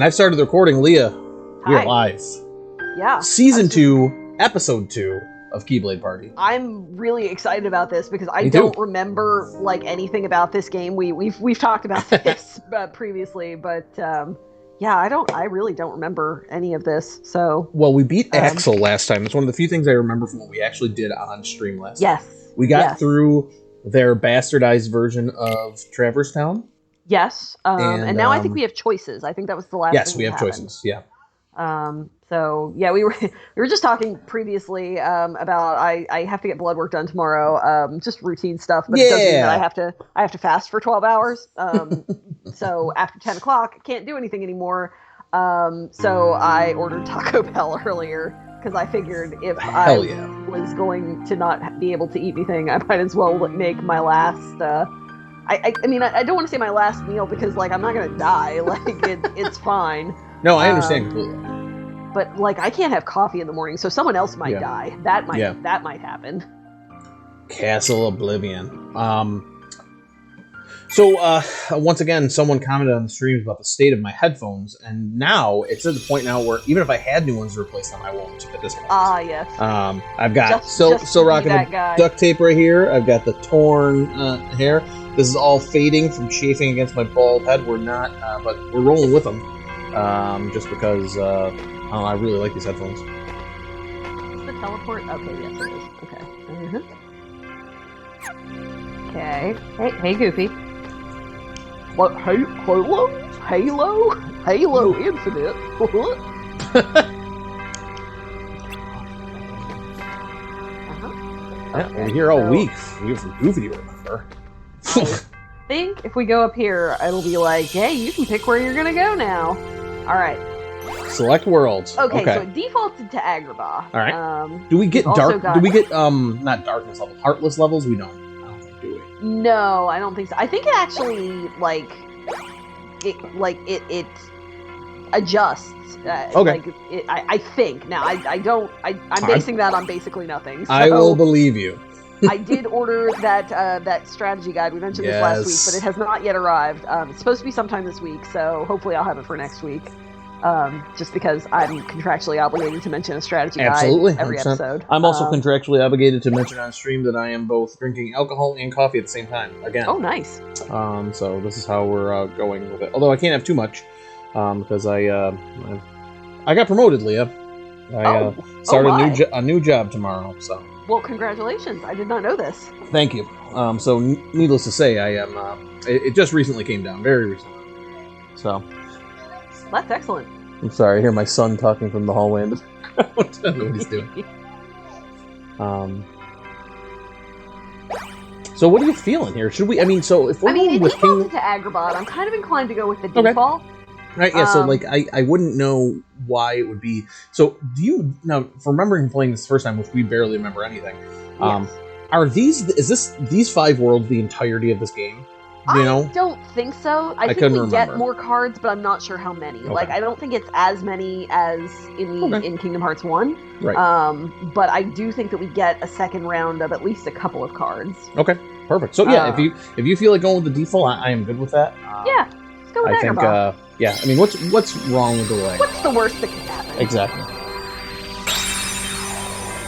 I've started recording, Leah. We are Hi. live. Yeah. Season 2, Episode 2 of Keyblade Party. I'm really excited about this because I Me don't too. remember like anything about this game. We've talked about this previously, but yeah, I really don't remember any of this. So Well, we beat Axel last time. It's one of the few things I remember from what we actually did on stream last time. yes, We got yes. through their bastardized version of Traverse Town. Yes, and now I think um, we have choices. I think that was the last. Yes, thing we that have happened. choices. Yeah. So yeah, we were just talking previously about I have to get blood work done tomorrow. Just routine stuff, but it does mean that I have to fast for 12 hours. So after 10 o'clock, I can't do anything anymore. So I ordered Taco Bell earlier because I figured if I was going to not be able to eat anything, I might as well make my last. I mean, I don't want to say my last meal because like I'm not gonna die. Like it's fine. No, I understand completely. But like I can't have coffee in the morning, so someone else might die. That might happen. Castle Oblivion. So once again, someone commented on the streams about the state of my headphones, and now it's at the point now where even if I had new ones to replace them, I won't at this point. Ah, yes. I've got Just still rocking the guy. duct tape right here. I've got the torn hair. This is all fading from chafing against my bald head. We're not, but we're rolling with them, just because I really like these headphones. Is the teleport? Okay, yes it is. Okay. Okay. Hey, Goofy. What? Halo Infinite. Yeah, we're here all week. We have some Goofy to remember. I think if we go up here, it'll be like, hey, you can pick where you're gonna go now. All right. Select worlds. Okay, so it defaulted to Agrabah. All right. Do we get dark? Do we get not darkness levels, heartless levels? We don't. I don't think, do we? No, I don't think so. I think it actually it adjusts. Okay. I think now. I'm basing that on basically nothing. So I will believe you. I did order that strategy guide. We mentioned this last week, but it has not yet arrived. It's supposed to be sometime this week, so hopefully I'll have it for next week. Just because I'm contractually obligated to mention a strategy guide every 100%. episode. I'm also contractually obligated to mention on stream that I am both drinking alcohol and coffee at the same time. Again. Oh, nice. So this is how we're going with it. Although I can't have too much, because I got promoted, Leah. I started a new job tomorrow. So. Well, congratulations! I did not know this. Thank you. So needless to say, I am. It just recently came down, very recently. So. That's excellent. I'm sorry, I hear my son talking from the hallway in the background. I don't know what he's doing. So what are you feeling here? Should we? I mean, so if we're going with defaulted to Agrabah, I'm kind of inclined to go with the default. Right? Yeah. So like, I wouldn't know why it would be. So do you now? From remembering playing this first time, which we barely remember anything. Yes. Are these 5 worlds the entirety of this game? You know? I don't think so. I think we get more cards, but I'm not sure how many. Okay. Like, I don't think it's as many as in Kingdom Hearts 1. Right. But I do think that we get a second round of at least a couple of cards. Okay, perfect. So yeah, if you feel like going with the default, I am good with that. Yeah, let's go with Agrabah. I mean, what's wrong with the delay? What's the worst that could happen? Exactly.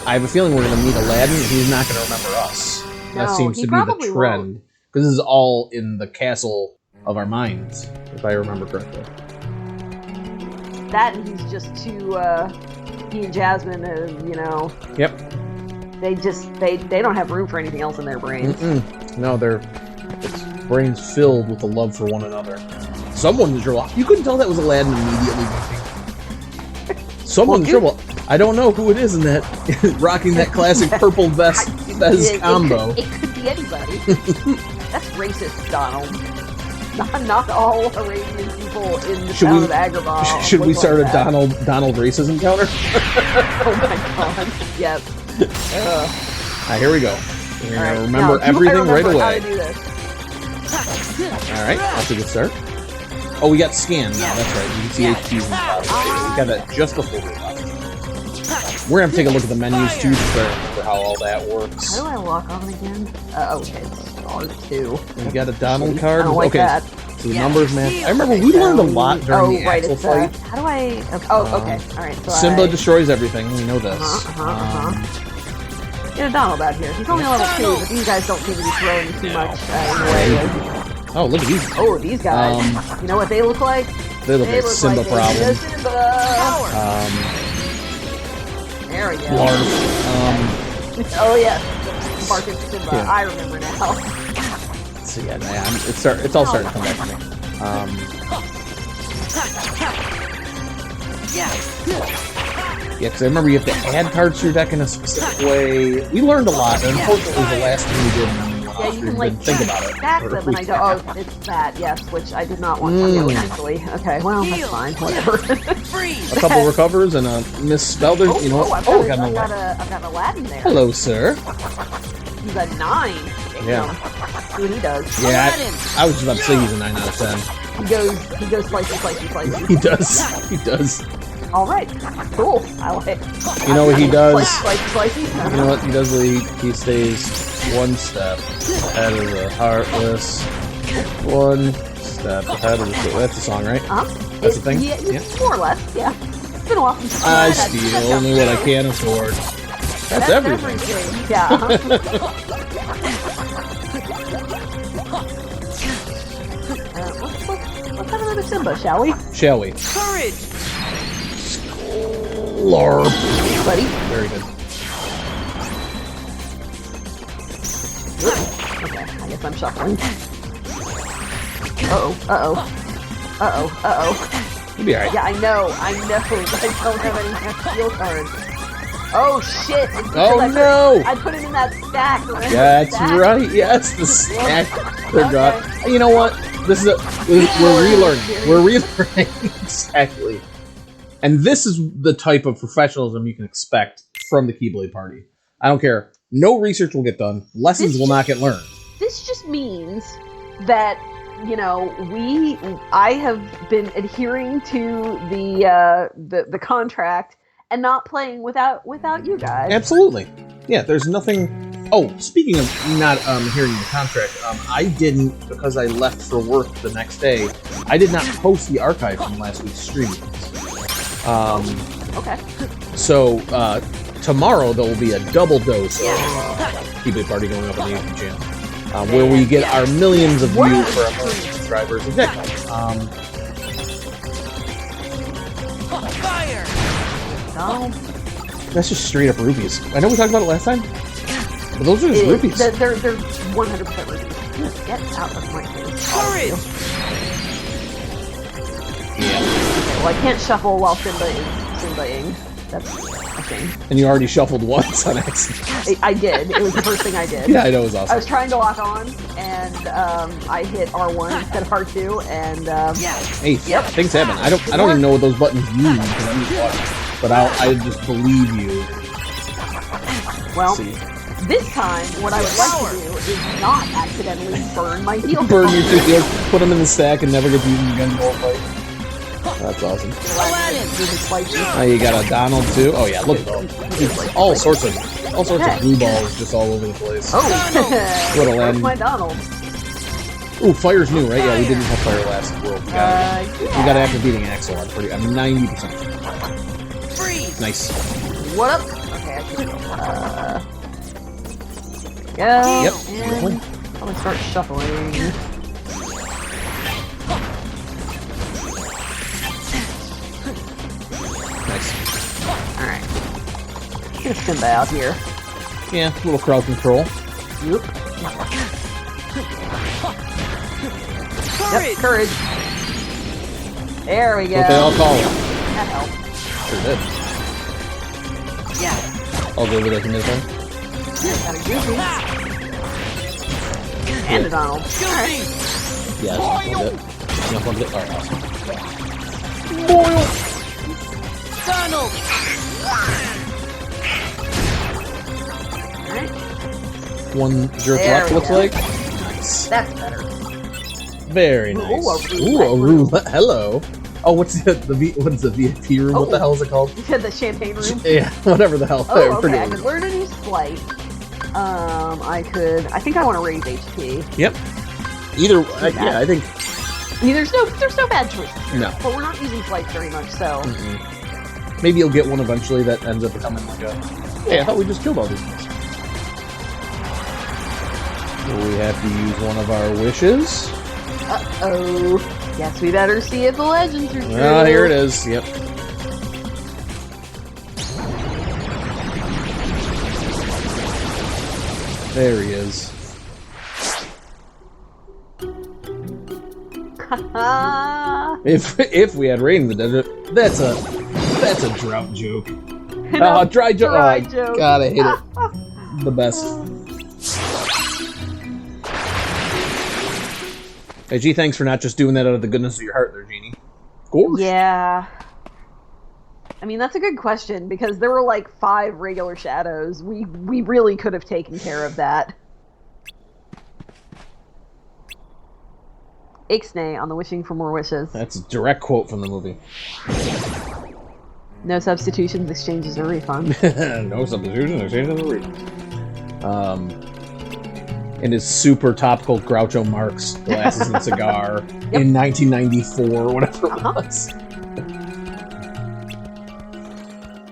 I have a feeling we're going to meet Aladdin, and he's not going to remember us. That seems to be the trend. Because this is all in the castle of our minds, if I remember correctly. That and he's just too, he and Jasmine, you know. Yep. They don't have room for anything else in their brains. Mm-mm. No, it's brains filled with the love for one another. Someone's in trouble. You couldn't tell that was Aladdin immediately. Someone's in trouble. I don't know who it is in that, rocking that classic purple vest Fez combo. It could be anybody. That's racist, Donald. Not all Arabian people in the town of Agrabah. Should we start a Donald racism counter? Oh my god. Yes. Here we go. We're going to remember everything right away. How to do this. Alright, that's a good start. Oh, we got scanned now, that's right. You can see HQs and stuff. We got that just before we left. We're going to have to take a look at the menus too to remember how all that works. How do I lock on again? Okay, it's R2. You got a Donald card? I don't like that. So the numbers, man. I remember we learned a lot during the Axel fight. How do I... Oh, okay. All right. So Simba destroys everything. We know this. Get a Donald out here. He's only level 2, but these guys don't seem to be throwing too much in the way. Oh, look at these. Oh, these guys. You know what they look like? They look like Simba problem. Simba. There we go. Oh, yeah. Marcus Simba. Yeah. I remember now. So yeah, it's all starting to come back to me. Yeah, because I remember you have to add cards to your deck in a specific way. We learned a lot, and unfortunately the last thing we did you can like think about it. Stack them, and I don't. Oh, it's that, yes, which I did not want to do actually. Okay, well, that's fine, whatever. A couple recovers and a misspelled. You know what? I've got an Aladdin there. Hello, sir. He's a 9. Yeah. See what he does. Yeah, I was just about to say he's a 9 out of 10. He goes slicey. He does. All right, cool. I like it. You know what he does? Slicey. You know what he does? He stays one step ahead of the Heartless. One step ahead of the... That's the song, right? That's the thing? Yeah, more or less, yeah. It's been a while since I steal only what I can afford. That's everything. Yeah. Let's have another Simba, shall we? Shall we? Courage! Larp. Buddy. Very good. Okay, I guess I'm shuffling. Uh-oh. You'll be alright. Yeah, I know. I don't have any steel cards. Oh, shit! Oh, no! I put it in that stack. That's right. Yes, the stack. Forgot. You know what? This is we're relearning. We're relearning. Exactly. And this is the type of professionalism you can expect from the Keyblade party. I don't care. No research will get done. Lessons will not get learned. This just means that, you know, I have been adhering to the contract and not playing without you guys. Absolutely. Yeah, there's nothing... Oh, speaking of not adhering to the contract, I didn't, because I left for work the next day, I did not post the archive from last week's stream. Okay. So, tomorrow there will be a double dose of Keyblade Party going up on the YouTube channel, where we get our millions of views for our million subscribers. Exactly. Fire! No. That's just straight up rupees. I know we talked about it last time, but those are just rupees. They're 100% rupees. Get out of my face. Courage! Yeah. Well, I can't shuffle while Simba-ing. That's a shame. And you already shuffled once on accident. I did. It was the first thing I did. Yeah, I know, it was awesome. I was trying to lock on, and I hit R1 instead of R2, and hey, things happen. I don't even know what those buttons mean, but I just believe you. Well, this time, what I would like to do is not accidentally burn my heal. Burn your 2 heals, put them in the stack, and never get to use them again in the whole fight. That's awesome. Oh, you got a Donald too? Oh yeah, look at those. All sorts of blue balls just all over the place. Oh, what a land. my Donald. Ooh, fire's new, right? Yeah, we didn't have fire last world. We got it after beating Axel. I'm 90%. Freeze. Nice. What up? Okay, I can Yep. I'm gonna start shuffling. Nice. Alright. Get Simba out here. Yeah, a little crowd control. Yep. Yep, courage. There we go. What they all call it. That helped. Sure did. Yeah. I'll go over there to mid thing. Got a Goofy. And a Donald. Alright. Yeah, that's enough of it. Alright, awesome. Boil! Donald! Alright. 1 jerk left, looks like. Nice. That's better. Very nice. Ooh, a roulette. Hello. Oh, what's the VIP room? What the hell is it called? You said the champagne room? Yeah, whatever the hell. Oh, okay. I could learn a new slight. I think I want to raise HP. Yep. Either, yeah, I think I mean, there's no bad choices. No. But we're not using flights very much, so. Maybe you'll get one eventually that ends up becoming like a. Hey, I thought we just killed all these guys. So we have to use one of our wishes. Uh-oh. Guess we better see if the legends are true. Ah, here it is. Yep. There he is. If we had rain in the desert, that's a drought joke. Oh, dry joke. Dry Oh, joke. God, I hate it. The best. Hey, G, thanks for not just doing that out of the goodness of your heart there, Jeannie. Of course. Yeah. I mean, that's a good question, because there were like 5 regular shadows. We really could have taken care of that. Ixnay on the Wishing for More Wishes. That's a direct quote from the movie. No substitutions, exchanges, or refunds. No substitutions, exchanges, or refunds. And his super topical Groucho Marx glasses and cigar in 1994 or whatever it was.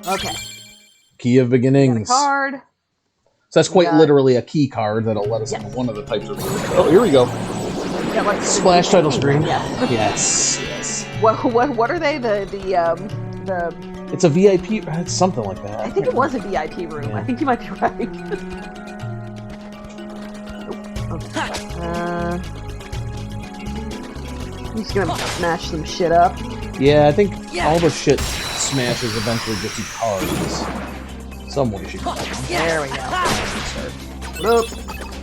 Okay. Key of Beginnings. Got a card. So that's quite literally a key card that'll let us into one of the types of... Oh, here we go. Got like Splash title screen. Yes. Yes. What are they? The It's a VIP. It's something like that. I think it was a VIP room. Yeah. I think you might be right. Okay. I'm just gonna smash some shit up. Yeah, I think all the shit smashes eventually gets you cards. Some way, shape, or form. There we go. Start. Look.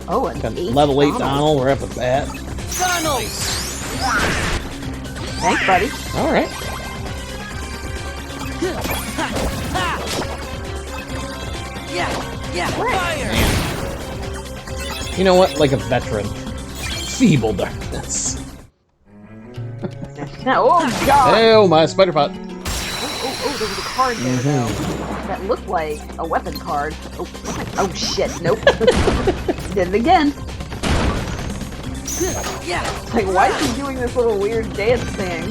Oh, an Got 8 level 8 Donald. Donald right off the bat. Donald! Thanks, buddy. All right. Yeah, fire! You know what? Like a veteran. Feeble darkness. Oh, God! Oh, my spider pot. Oh, there was a card there, though. That looked like a weapon card. Oh shit, nope. Did it again. Like, why is he doing this little weird dance thing?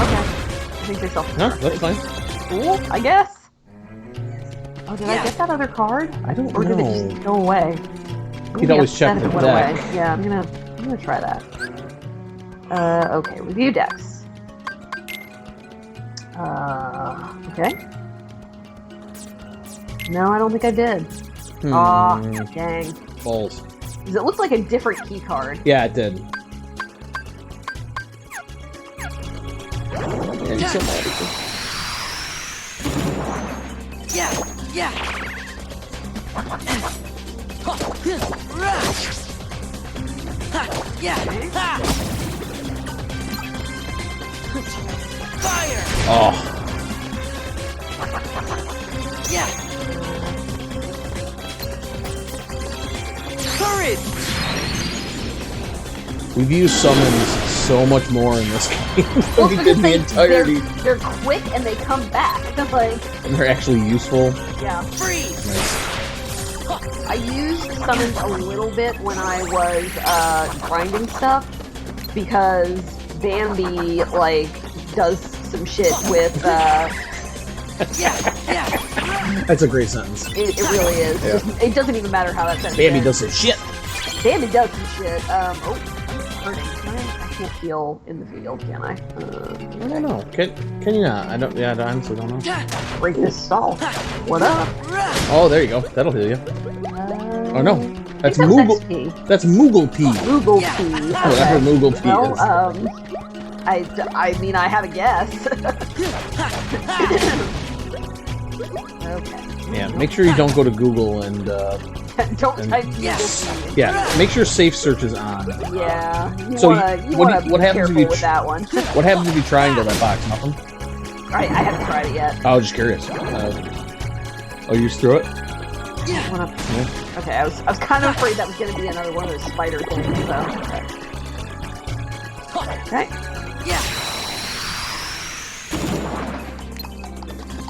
Okay. I think they're self-destructing. No, that's fine. Cool, I guess. Oh, did I get that other card? I don't or know. did it just go away? You'd always check the it went deck. away. Yeah, I'm gonna try that. Okay, review decks. Okay. No, I don't think I did. Aw, dang. Balls. Because it looks like a different key card. Yeah, it did. Yeah, he's so mad at Fire! Oh. Courage! We've used summons so much more in this game Well, than we did the because entirety. they're quick and they come back. Like, And they're actually useful. yeah. Freeze! Nice. I used summons a little bit when I was grinding stuff because Bambi like does some shit with That's a great sentence. it really is. Yeah. It doesn't even matter how that sentence Bambi ends. does some shit. Bambi does some shit. Oh, I'm hurting. I can't heal in the field, can I? I don't know. Can you not? I honestly don't know. Break this stall. What up? Oh, there you go. That'll heal you. Oh no, that's I think Moogle. that was XP. That's Moogle P. Moogle P. Whatever Moogle P Well, is. I mean, I have a guess. Okay. Yeah, make sure you don't go to Google and Don't And- type Moogle P. yeah, make sure safe search is on. Yeah. You So wanna, you- you what do wanna you- what be happens if careful you with that one. What happens if you triangle that box? Nothing. I haven't tried it yet. I was just curious. Oh, you just threw it? Wanna- Okay, I was kind of afraid that was going to be another one of those spider things. So. Okay.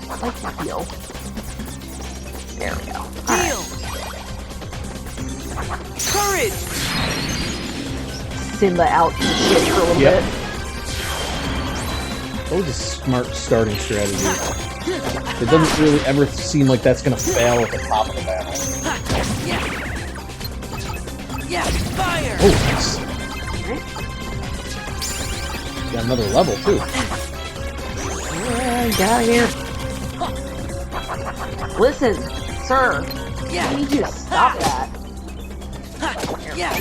I like to heal. There we go. Heal! Courage! Simba out in the shit for a little Yep. bit. That was a smart starting strategy. It doesn't really ever seem like that's gonna fail at the top of the battle. Yeah, fire! Oh, nice. Right? Got another level, too. Get out of here. Listen, sir. Yeah. I need you to stop that. Yeah.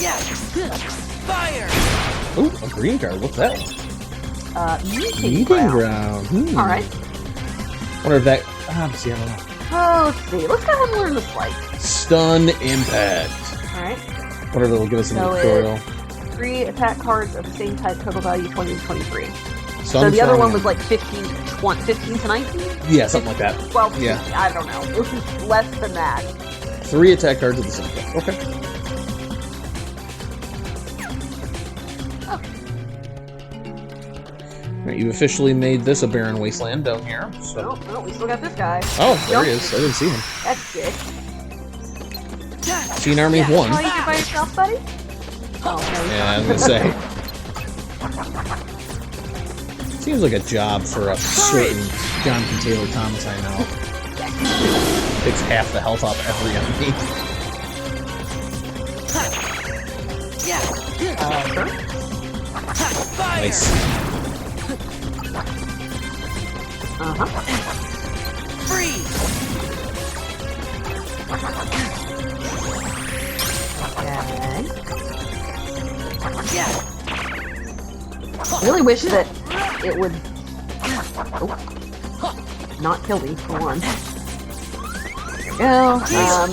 Yeah. Fire! Oh, a green card. What's that one? Meeting ground. ground. Alright. Wonder if that... see, I don't know. Oh, let's see. Let's go ahead and learn this fight. Stun Impact. Alright. Wonder if it'll give us a So tutorial. 3 attack cards of the same type, total value 20 to 23. Stun So the other from- one was like 15 to 19? Yeah, something like that. 12 to Yeah. 15, I don't know. It was less than that. 3 attack cards of the same type. Okay. Alright, you've officially made this a barren wasteland down here. So. No, we still got this guy. Oh, there he is. I didn't see him. That's dick. Seen Army of 1. Oh, you can by yourself, buddy? Oh, no. Yeah, I was gonna say. Seems like a job for a certain Jonathan Taylor Thomas I know. Takes half the health off every enemy. Yeah. Sure. Fire! Nice. Uh-huh. Freeze! Okay. Yeah. I really wish that it would... Oh. Not kill me, for one. There we go.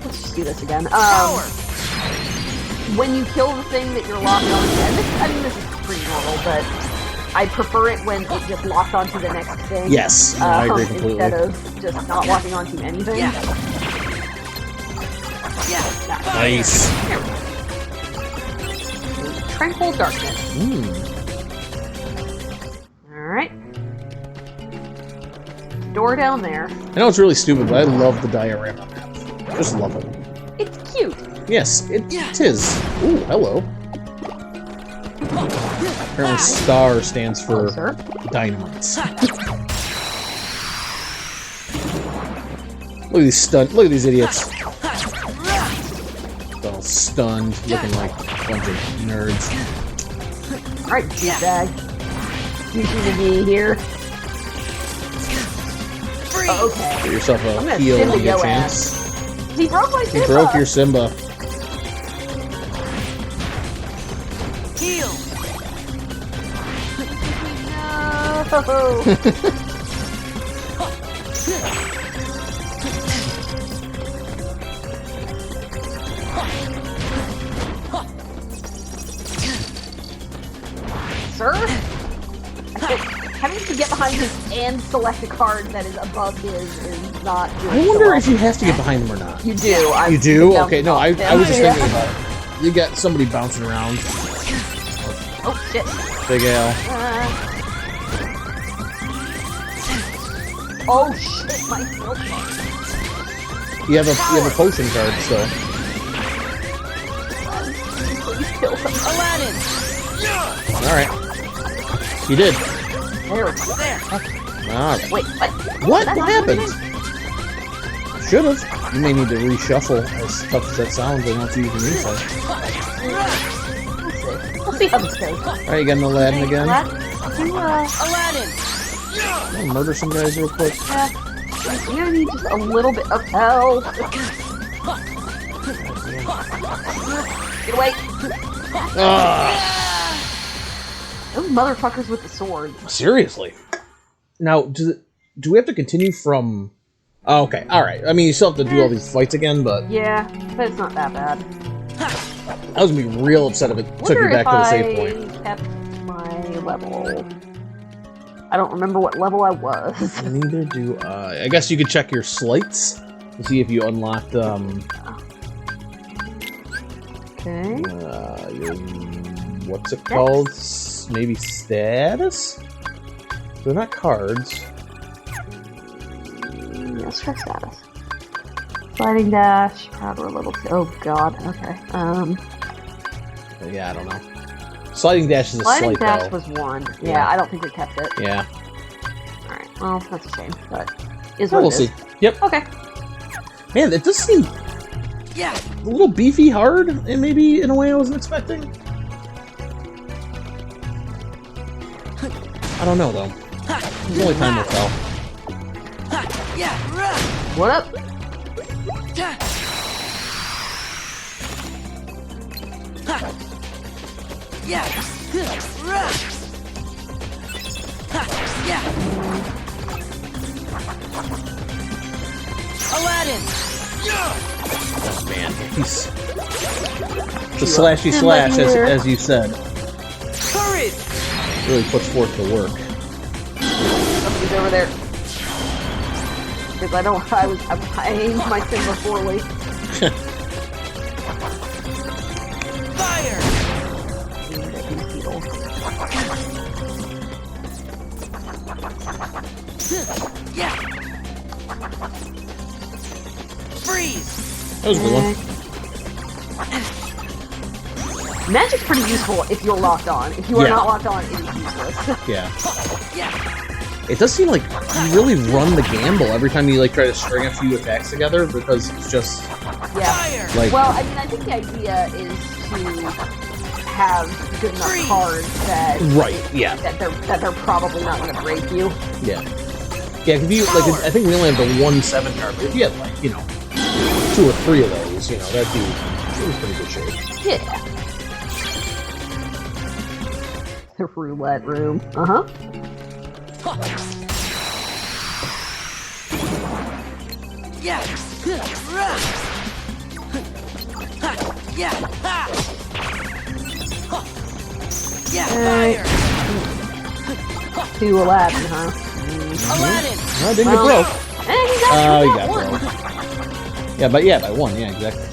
Let's just do this again. Power! When you kill the thing that you're locked on, and this, I mean, this is pretty normal, but I prefer it when it gets locked onto the next thing. Yes, no, I agree completely. Instead of just not locking onto anything. Yeah. Yeah. Nice. Here we go. Tranquil darkness. Alright. Door down there. I know it's really stupid, but I love the diorama map. Just love it. It's cute. Yes, it is. Ooh, hello. Apparently STAR stands for Sir. dynamites. Look at these look at these idiots. All stunned, looking like a bunch of nerds. Alright, douchebag. You seem to be here. Oh, okay. Get yourself I'm a gonna heal Simba when you get a yo chance. He broke my Simba! You broke your Simba. Heal! No! Sir? Having to get behind him and select a card that is above his is not doing I wonder so if you have to get behind them or not. You do. You do? Yeah. Okay, no, I was just Yeah. thinking about it. You got somebody bouncing around. Oh, shit. Big Al. Oh, shit, my milk bar. You have a potion card, so. Please kill him. Aladdin! Alright. You did. There we go. There! Alright. Wait, what? What? That's What not happened? happening. Should've. You may need to reshuffle, as tough as that sounds. I don't see you can replay. We'll see how this goes. Alright, you got an Aladdin again. Aladdin! I'll murder some guys real quick. You need just a little bit of help. Get away. Ah, Those motherfuckers with the sword. seriously. Now, do we have to continue from... Oh, okay, alright. I mean, you still have to do all these fights again, but Yeah, but it's not that bad. I was gonna be real upset if it took you back to the save point. Kept my level. I don't remember what level I was. Neither do I. I guess you could check your slights to see if you unlocked, Okay. your... What's it called? Maybe status? They're not cards. Let's check status. Sliding dash, power level 2. Oh god, okay. Yeah, I don't know. Sliding dash is a Sliding slight dash though. was 1. Yeah, Yeah. I don't think it kept it. Yeah. Alright, well, that's a shame, but is Oh, what we'll it see. is. Yep. Okay. Man, it does seem Yeah. a little beefy hard, and maybe in a way I wasn't expecting. I don't know though. There's only time will tell. Yeah. What up? Yeah. Yeah. Aladdin. Oh man, he's the slashy slash, as you said, Courage. really puts forth the work. Somebody's over there. Because I don't. I aimed my Simba poorly. Fire. Yeah. Freeze. That was a good one. Magic's pretty useful if you're locked on. If you are Yeah. not locked on, it is useless. Yeah. Yeah. It does seem like you really run the gamble every time you like try to string a few attacks together because it's just Yeah. Fire. like Well, I mean, I think the idea is to have good enough Freeze. cards that right. Yeah. that they're probably not going to break you. Yeah. Yeah. If you like, I think we only have the 1/7 card, but if you had like 2 or 3 of those, that'd be in pretty good shape. Yeah. The roulette room. Uh huh. Yeah. Yeah. Yeah. Fire. To Aladdin, huh? Aladdin. No, I didn't Well, get broke. And he got, Oh, he you got got one. broke. Yeah, but yeah, by 1. Yeah, exactly.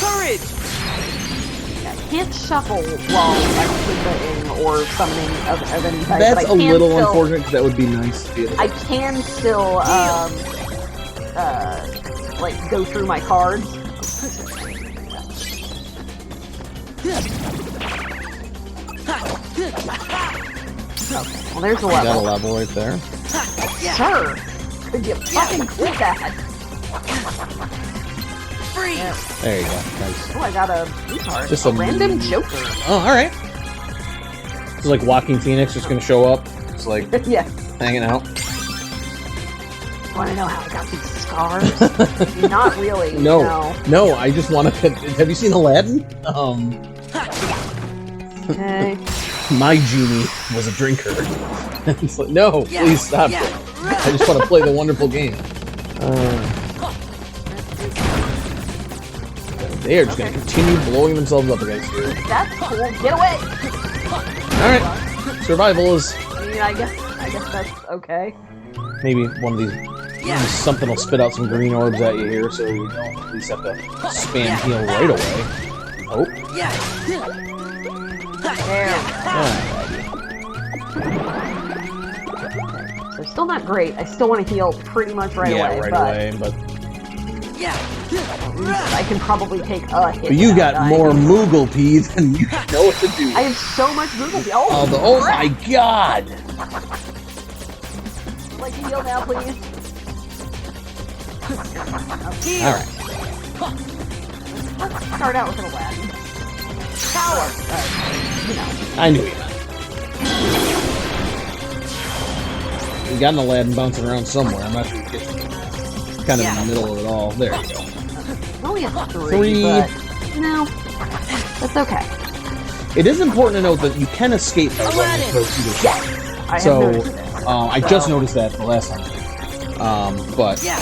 Courage. I can't shuffle while I'm Simba-ing or summoning of any type. That's but I a can little still, unfortunate because that would be nice to be able to. I can still, like, go through my cards. Okay, well, there's a Got a level. level right there. Sir, could you fucking quit that? Freeze. There you go. Nice. Oh, I got a blue card. Just a a- random Joker. Oh, all right. It's like Walking Phoenix just gonna show up. It's like Yeah. hanging out. Want to know how I got these scars? Not really. No. I just want to. Have you seen Aladdin? Okay. My genie was a drinker. It's like, no, Yeah. please stop Yeah. it. I just want to play the wonderful game. They are just going to continue blowing themselves up against you. That's cool. Get away. Alright. Survival is I mean, I guess that's okay. maybe one of these. Yeah. Something will spit out some green orbs at you here, so you don't at least have to spam heal right away. Oh. Yeah. There. Yeah. So still not great. I still want to heal pretty much right Yeah, away. right but away. But Yeah. I can probably take a hit. you without got dying. more Moogle pee than you know what to do. I have so much Google. Oh, Oh crap. my god! Like to heal now, please. Heal. Alright. Let's start out with an Aladdin. Power. I knew you meant. You got an Aladdin bouncing around somewhere. I'm not sure you get kind of in the middle of it all. There you go. Only a 3, Three. but no, that's okay. It is important to note that you can escape by running Aladdin. towards either side. Yes, I So, have noticed this. I just noticed that the last time. But Yeah.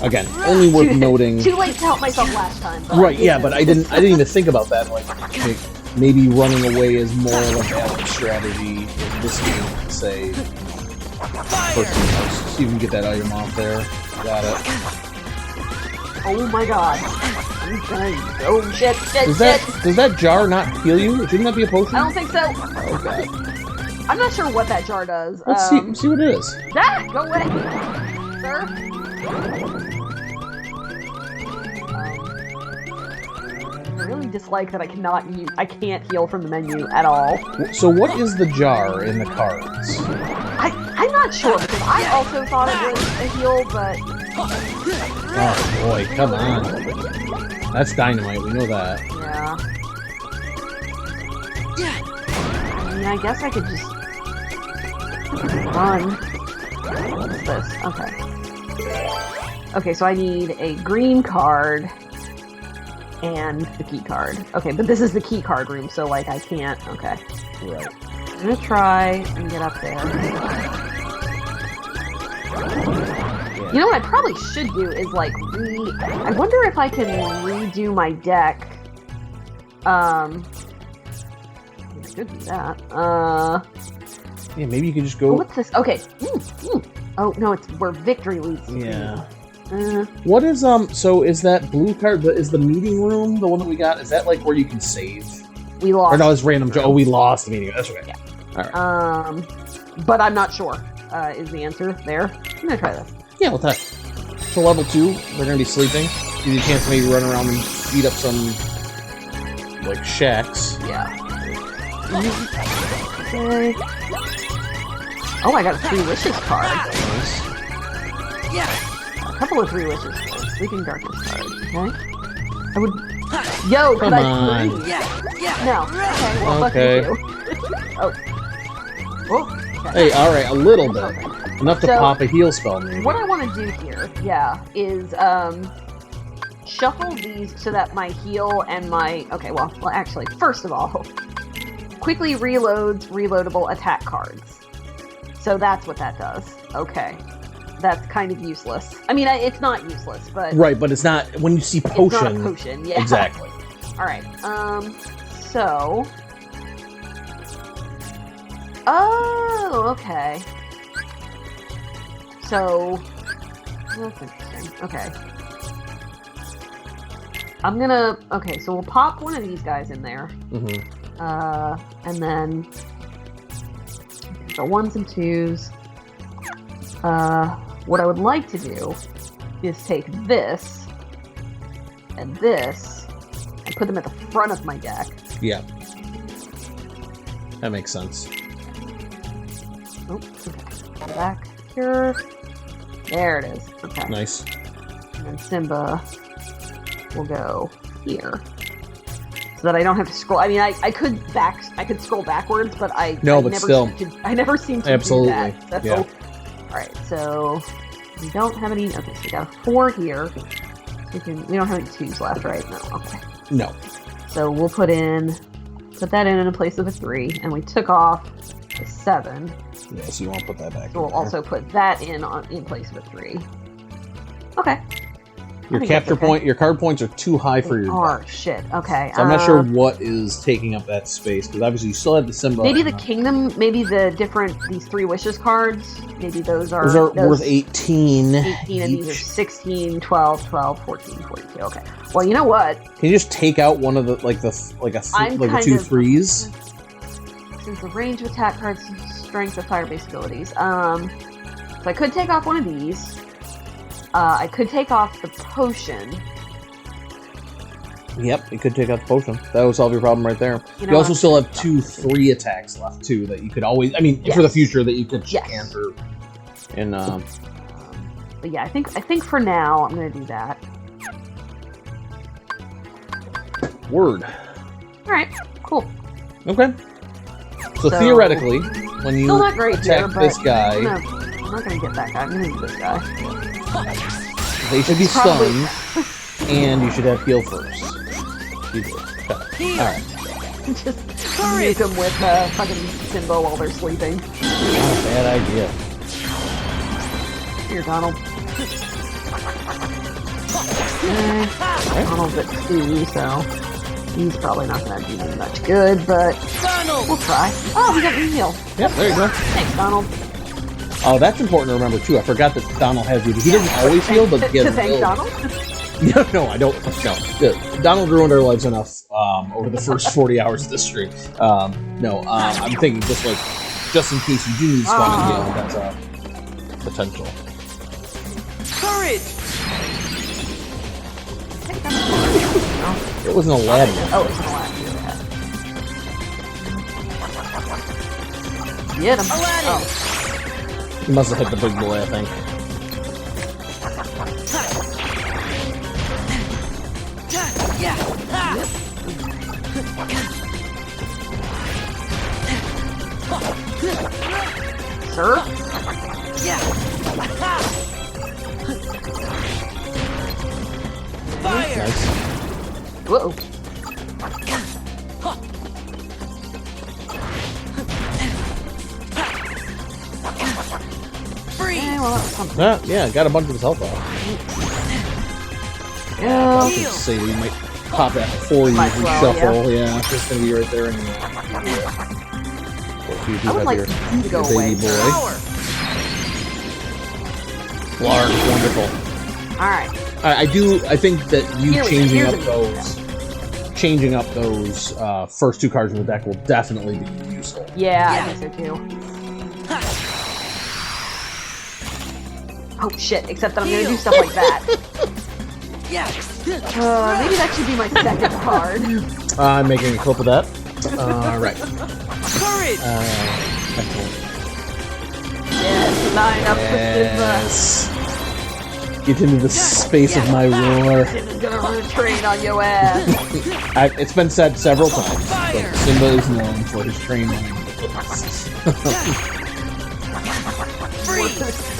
again, only worth noting. Too late to help myself last time. But Right? Yeah, but I didn't even think about that. Like, maybe running away is more like a strategy in this game. Say, Fire. first thing first. So you can get that item off there. Got it. Oh my god. I'm gonna. Oh shit! Does that jar not heal you? Shouldn't that be a potion? I don't think so. Oh god. I'm not sure what that jar does. Let's see what it is. Ah, go away, sir. I really dislike that I can't heal from the menu at all. So what is the jar in the cards? I'm not sure, because I also thought it was a heal, but... Oh boy, come on. That's dynamite, we know that. Yeah. I mean, I guess I could just... run. What is this? Okay. Okay, so I need a green card and the key card. Okay, but this is the key card room, so, like, I can't... Okay. Right. I'm gonna try and get up there. You know what I probably should do is, like, I wonder if I can redo my deck. I could do that. Yeah, maybe you could just go... Oh, what's this? Okay. Oh, no, it's where victory leads to. Yeah. What is, so is that blue card, is the meeting room, the one that we got, is that, like, where you can save? We lost. Or no, it's random. Oh, we lost the meeting. That's okay. Yeah. All right. But I'm not sure, is the answer there. I'm gonna try this. Yeah, we'll try. So level 2, they're gonna be sleeping. Give you a chance to maybe run around and beat up some, like, shacks. Yeah. Okay. Oh, I got a 3 wishes card. Nice. Yeah. A couple of 3 wishes cards. Sleeping darkness card. Okay. I would... Yo, could Come I on. breathe? Yeah. Yeah. No. Okay, well, Okay. fuck you. Oh. Oh. Okay. Hey, alright, a little bit. Okay. Enough to So, pop a heal spell, maybe. What I want to do here, is, shuffle these so that my heal and my... Okay, well, actually, first of all, quickly reloads reloadable attack cards. So that's what that does. Okay. That's kind of useless. I mean, it's not useless, but... Right, but it's not... When you see potion... It's not a potion, yeah. Exactly. Alright, so... Oh, okay. So... That's interesting. Okay. I'm gonna... Okay, so we'll pop one of these guys in there. Mm-hmm. And then... The 1s and 2s. What I would like to do is take this and this and put them at the front of my deck. Yeah. That makes sense. Oh, okay. Go back here. There it is. Okay. Nice. And then Simba will go here. So that I don't have to scroll. I mean, I could scroll backwards, but I never seem to Absolutely. do that. So, yeah. Alright, so we don't have any... Okay, so we got a 4 here. We don't have any 2s left, right? No, okay. No. So we'll put that in place of a 3, and we took off the 7. Yeah, so you want to put that back. So we'll also put that in place of a 3. Okay. Your capture point, your card points are too high for your Oh, deck. shit. Okay. So I'm not sure what is taking up that space, because obviously you still have the Simba. Maybe the Kingdom, maybe these 3 wishes cards, maybe those are worth 18. 18, and these are 16, 12, 12, 14, 42. Okay. Well, you know what? Can you just take out one of the, like the 2 3s? Since the range of attack cards, strength of fire-based abilities. So I could take off one of these. I could take off the potion. Yep, you could take out the potion. That would solve your problem right there. You You also still have 2 3 attacks left, too, that you could always... I mean, for the future, that you could enter. And, But yeah, I think for now, I'm going to do that. Word. Alright, cool. Okay. So theoretically, when you still not great attack here, this guy... I'm not going to get that guy. I'm going to do this guy. They should be stunned, and you should have heal first. You do. Alright. Just nuke them with fucking Simba while they're sleeping. Not a bad idea. Here, Donald. Donald's at 2, so he's probably not going to do me much good, but we'll try. Oh, we got re-heal. Yep, there you go. Thanks, Donald. Oh, that's important to remember, too. I forgot that Donald has you. He doesn't always heal, but he To has thank Donald. Donald? No, I don't. No. Donald ruined our lives enough over the first 40 hours of this stream. I'm thinking just in case you do need to spawn heal, that's a potential. Courage! It wasn't Aladdin. Oh, it's an Aladdin. Get him. Aladdin! Oh. He must have hit the big boy, I think. Yeah! Ha! Sir? Yeah! Ha! Fire! Nice. Whoa. Freeze! Well, that was something. Yeah, got a bunch of his health off. I Yeah. was gonna say we might pop that before you Might as well, reshuffle. Yeah, it's gonna be right there anyway. If you do I would have like your, you to go your away. baby boy. Power! Large, wonderful. Alright. I think that you Here we go, changing here's up a- those first two cards in the deck will definitely be useful. Yeah, Yeah. I think so too. Oh shit, except that I'm gonna do Heal. stuff like that. Yeah! Maybe that should be my second card. I'm making a clip of that. Right. Courage! Excellent. Yes, line up with Yes. Get into the space of my roar. Simba. Simba's gonna run a train on your ass. It's been said several times, Fire. but Simba is known for his train running. Freeze!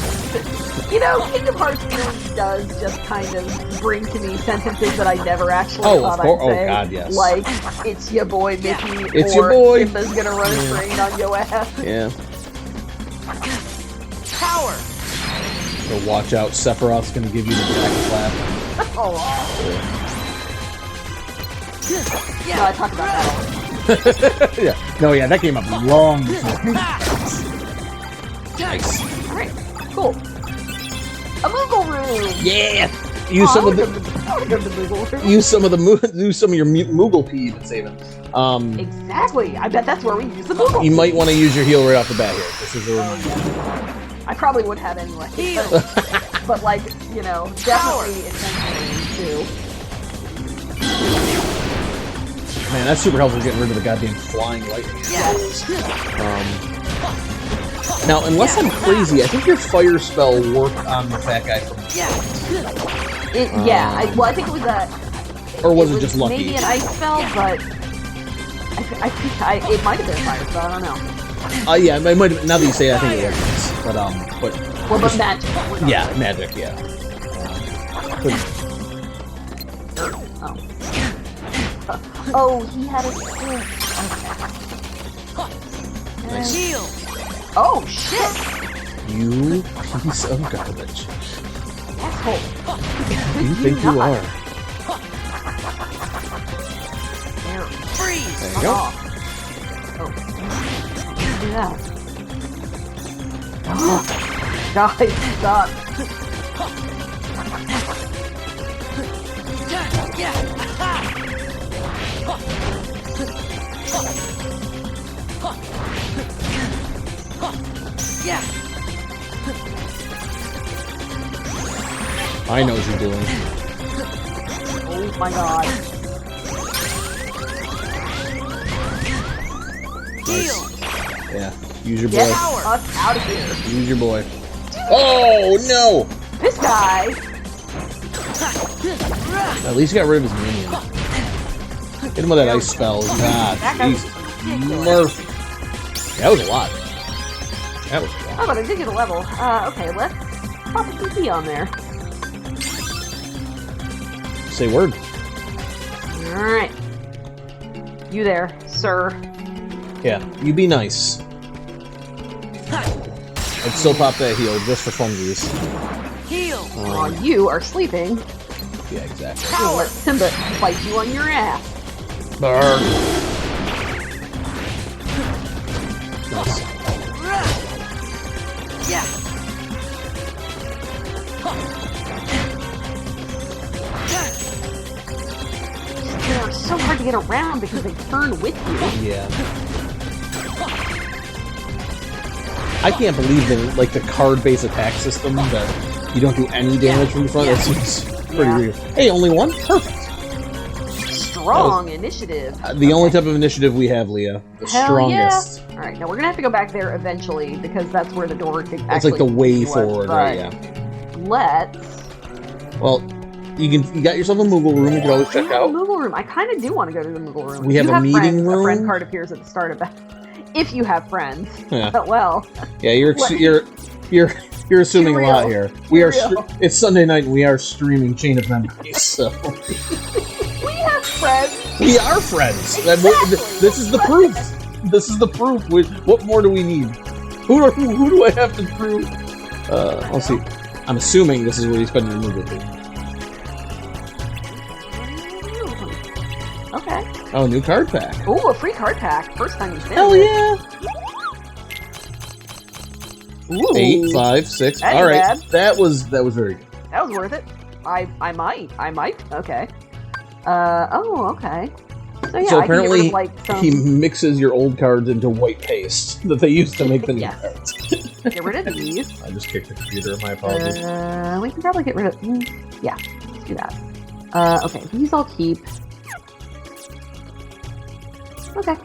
You know, Kingdom Hearts really does just kind of bring to me sentences that I never actually Oh, thought of course. I'd Oh, say. God, yes. Like, it's your boy Mickey, It's or your boy. Simba's gonna run a train on your ass. Yeah. Power! So watch out, Sephiroth's gonna give you the back clap. Oh, no, I Yeah! talked about that already. Yeah. No, yeah, that came up long before. Nice. Alright, cool. A Moogle room! Yeah. Use some of the. I wanna go to the Moogle room. Use some of the use some of your Moogle pee you've been saving. Exactly. I bet that's where we use the Moogle. You might want to use your heal right off the bat here. This is a reminder. I probably would have anyway. Heal. But like, you know, definitely intentionally too. Man, that's super helpful getting rid of the goddamn flying lightning. Yeah! Now, unless I'm crazy, I think your fire spell worked on the fat guy from. Yeah! Yeah, I think it was a. Or was it just lucky? Maybe an ice spell, but I think it might have been a fire spell. I don't know. Yeah, I might have, now that you say it, I think it was. But Well, but magic. yeah, magic, yeah. Oh, he had a. Nice. Shield! Oh shit! You piece of garbage. Asshole. Who do you think you are? There. Freeze! There you go. Oh. Do that. Oh. Guys, stop. Yeah! Ha! Yeah! I know what you're doing. Oh my god. Heal! Yeah, use your Get boy. us out of here. Use your boy. Oh no! This guy. At least got rid of his minion. Hit him with that ice spell. God, That guy was Jesus. ridiculous. Murphy. That was a lot. That was a Oh, lot. but I did get a level. Okay, let's pop a PP on there. Say word. Alright. You there, sir. Yeah, you be nice. I'd still pop that heal just for funsies. Heal! While you are sleeping, Yeah, exactly. I'm gonna let Simba bite you on your ass. Burn. Nice. Yeah! They're so hard to get around because they turn with you. Yeah. I can't believe that, like, the card-based attack system that You don't do any damage from the front? Yeah. That seems pretty Yeah. weird. Hey, only one? Perfect. Strong initiative. The only type of initiative we have, Leah. The Hell strongest. Yeah. All right, now we're gonna have to go back there eventually because that's where the door actually It's like the way was, forward, right? Yeah. Let's. Well, you got yourself a Moogle room. You can always check out. Moogle room. I kind of do want to go to the Moogle room. We If have you a meeting friends, room. A friend card appears at the start of that. If you have friends. Yeah. Well. Yeah, you're assuming a lot here. It's Sunday night and we are streaming Chain of Memories. So We have friends. we are friends. Exactly. This is the proof. This is the proof. What more do we need? Who do I have to prove? Let's see. I'm assuming this is where you spend your Moogle fee. Okay. Oh, new card pack. Ooh, a free card pack. First time you've been. Hell yeah! Ooh. 8, 5, 6. That ain't All right, bad. that was very good. That was worth it. I might. Okay. Oh, okay. So yeah, So I can get rid apparently of, like, some... he mixes your old cards into white paste that they used to make the new Yes. cards. Get rid of these. I just kicked the computer. My apologies. We can probably get rid of... yeah, let's do that. Okay, these I'll keep. Okay.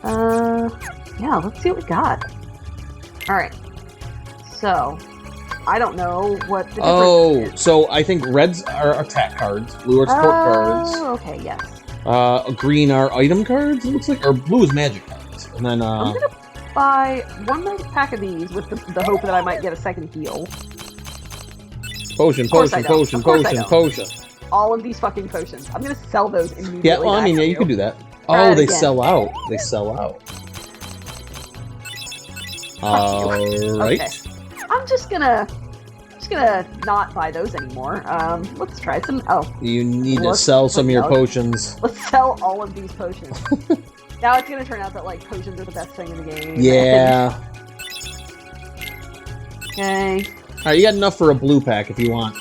Yeah, let's see what we got. Alright. So, I don't know what the difference is. So I think reds are attack cards, blue are support cards, Oh, okay, yes. green are item cards, it looks like, or blue is magic cards. And then, I'm gonna buy one more pack of these with the hope that I might get a second heal. potion. All of these fucking potions. I'm gonna sell those immediately. Yeah, well, I mean, back yeah, to you could do that. Try Oh, it they again. sell out. They sell out. Alright. Okay. I'm just gonna not buy those anymore. Let's try some. Oh, You need to Let's- sell some of your let's- potions. let's sell all of these potions. Now it's gonna turn out that like potions are the best thing in the game. Yeah. Okay. Alright, you got enough for a blue pack if you want.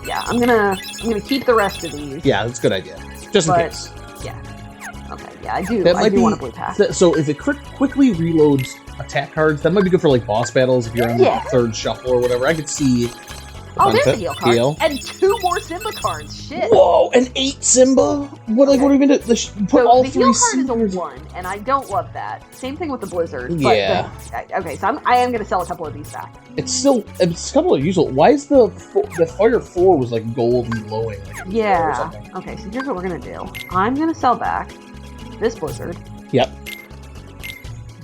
Yeah, I'm gonna keep the rest of these. Yeah, that's a good idea. Just in But- case. Yeah. Okay. Yeah, I do. That I might do be- want a blue pack. So if it quickly reloads attack cards, that might be good for like boss battles if you're on Yeah. the third shuffle or whatever. I could see. Oh, there's a benefit. heal card. And 2 more Simba cards. Shit. Whoa, an 8 Simba? What are we gonna do? Put So all the 3 heal card is Simbas. a 1, and I don't love that. Same thing with the Blizzard. Yeah. But okay, so I am going to sell a couple of these back. It's a couple of usual. Why is the Fire 4 was like gold and glowing? Like it was gold or Yeah. something? Okay, so here's what we're going to do. I'm going to sell back this Blizzard, Yep.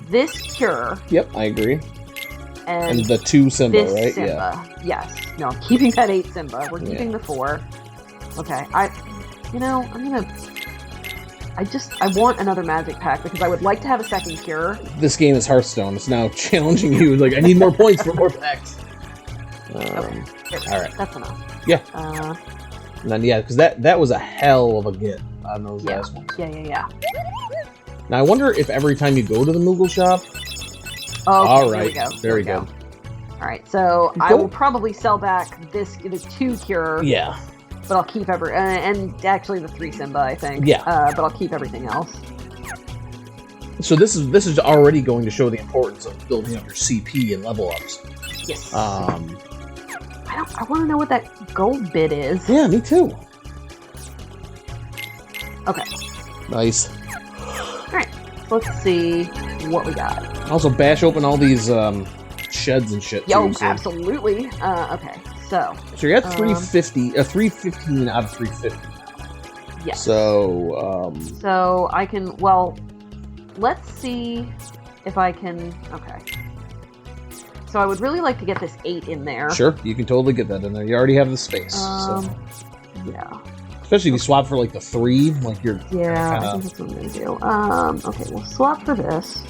this Cure, Yep, I agree. and And the 2 Simba, this right? Simba. Yes. No, I'm keeping that 8 Simba. We're keeping the 4. Okay, I want another magic pack because I would like to have a second Cure. This game is Hearthstone. It's now challenging you. Like, I need more points for more packs. Okay. All right. That's enough. Yeah. Uh, And then, yeah, because that was a hell of a get on those Yeah. last ones. yeah. Now, I wonder if every time you go to the Moogle shop... Oh, All okay, right. Here we go. Very Here we good. All right, so I Go. will probably sell back the 2 Cure, Yeah. but I'll keep and actually the 3 Simba, I think. Yeah. But I'll keep everything else. So this is already going to show the importance of building up your CP and level ups. Yes. Um, I want to know what that gold bid is. yeah, me too. Okay. Nice. All right. Let's see what we got. Also, bash open all these sheds and shit. Yo, too, so. absolutely. Okay. So. So you're at 350, 315 out of 350. Yes. So, So I can. Well, let's see if I can. Okay. So I would really like to get this 8 in there. sure, you can totally get that in there. You already have the space. So. Yeah. Especially if you swap for like the 3, like you're Yeah, I kinda, think that's what I'm gonna do. Okay, we'll swap for this.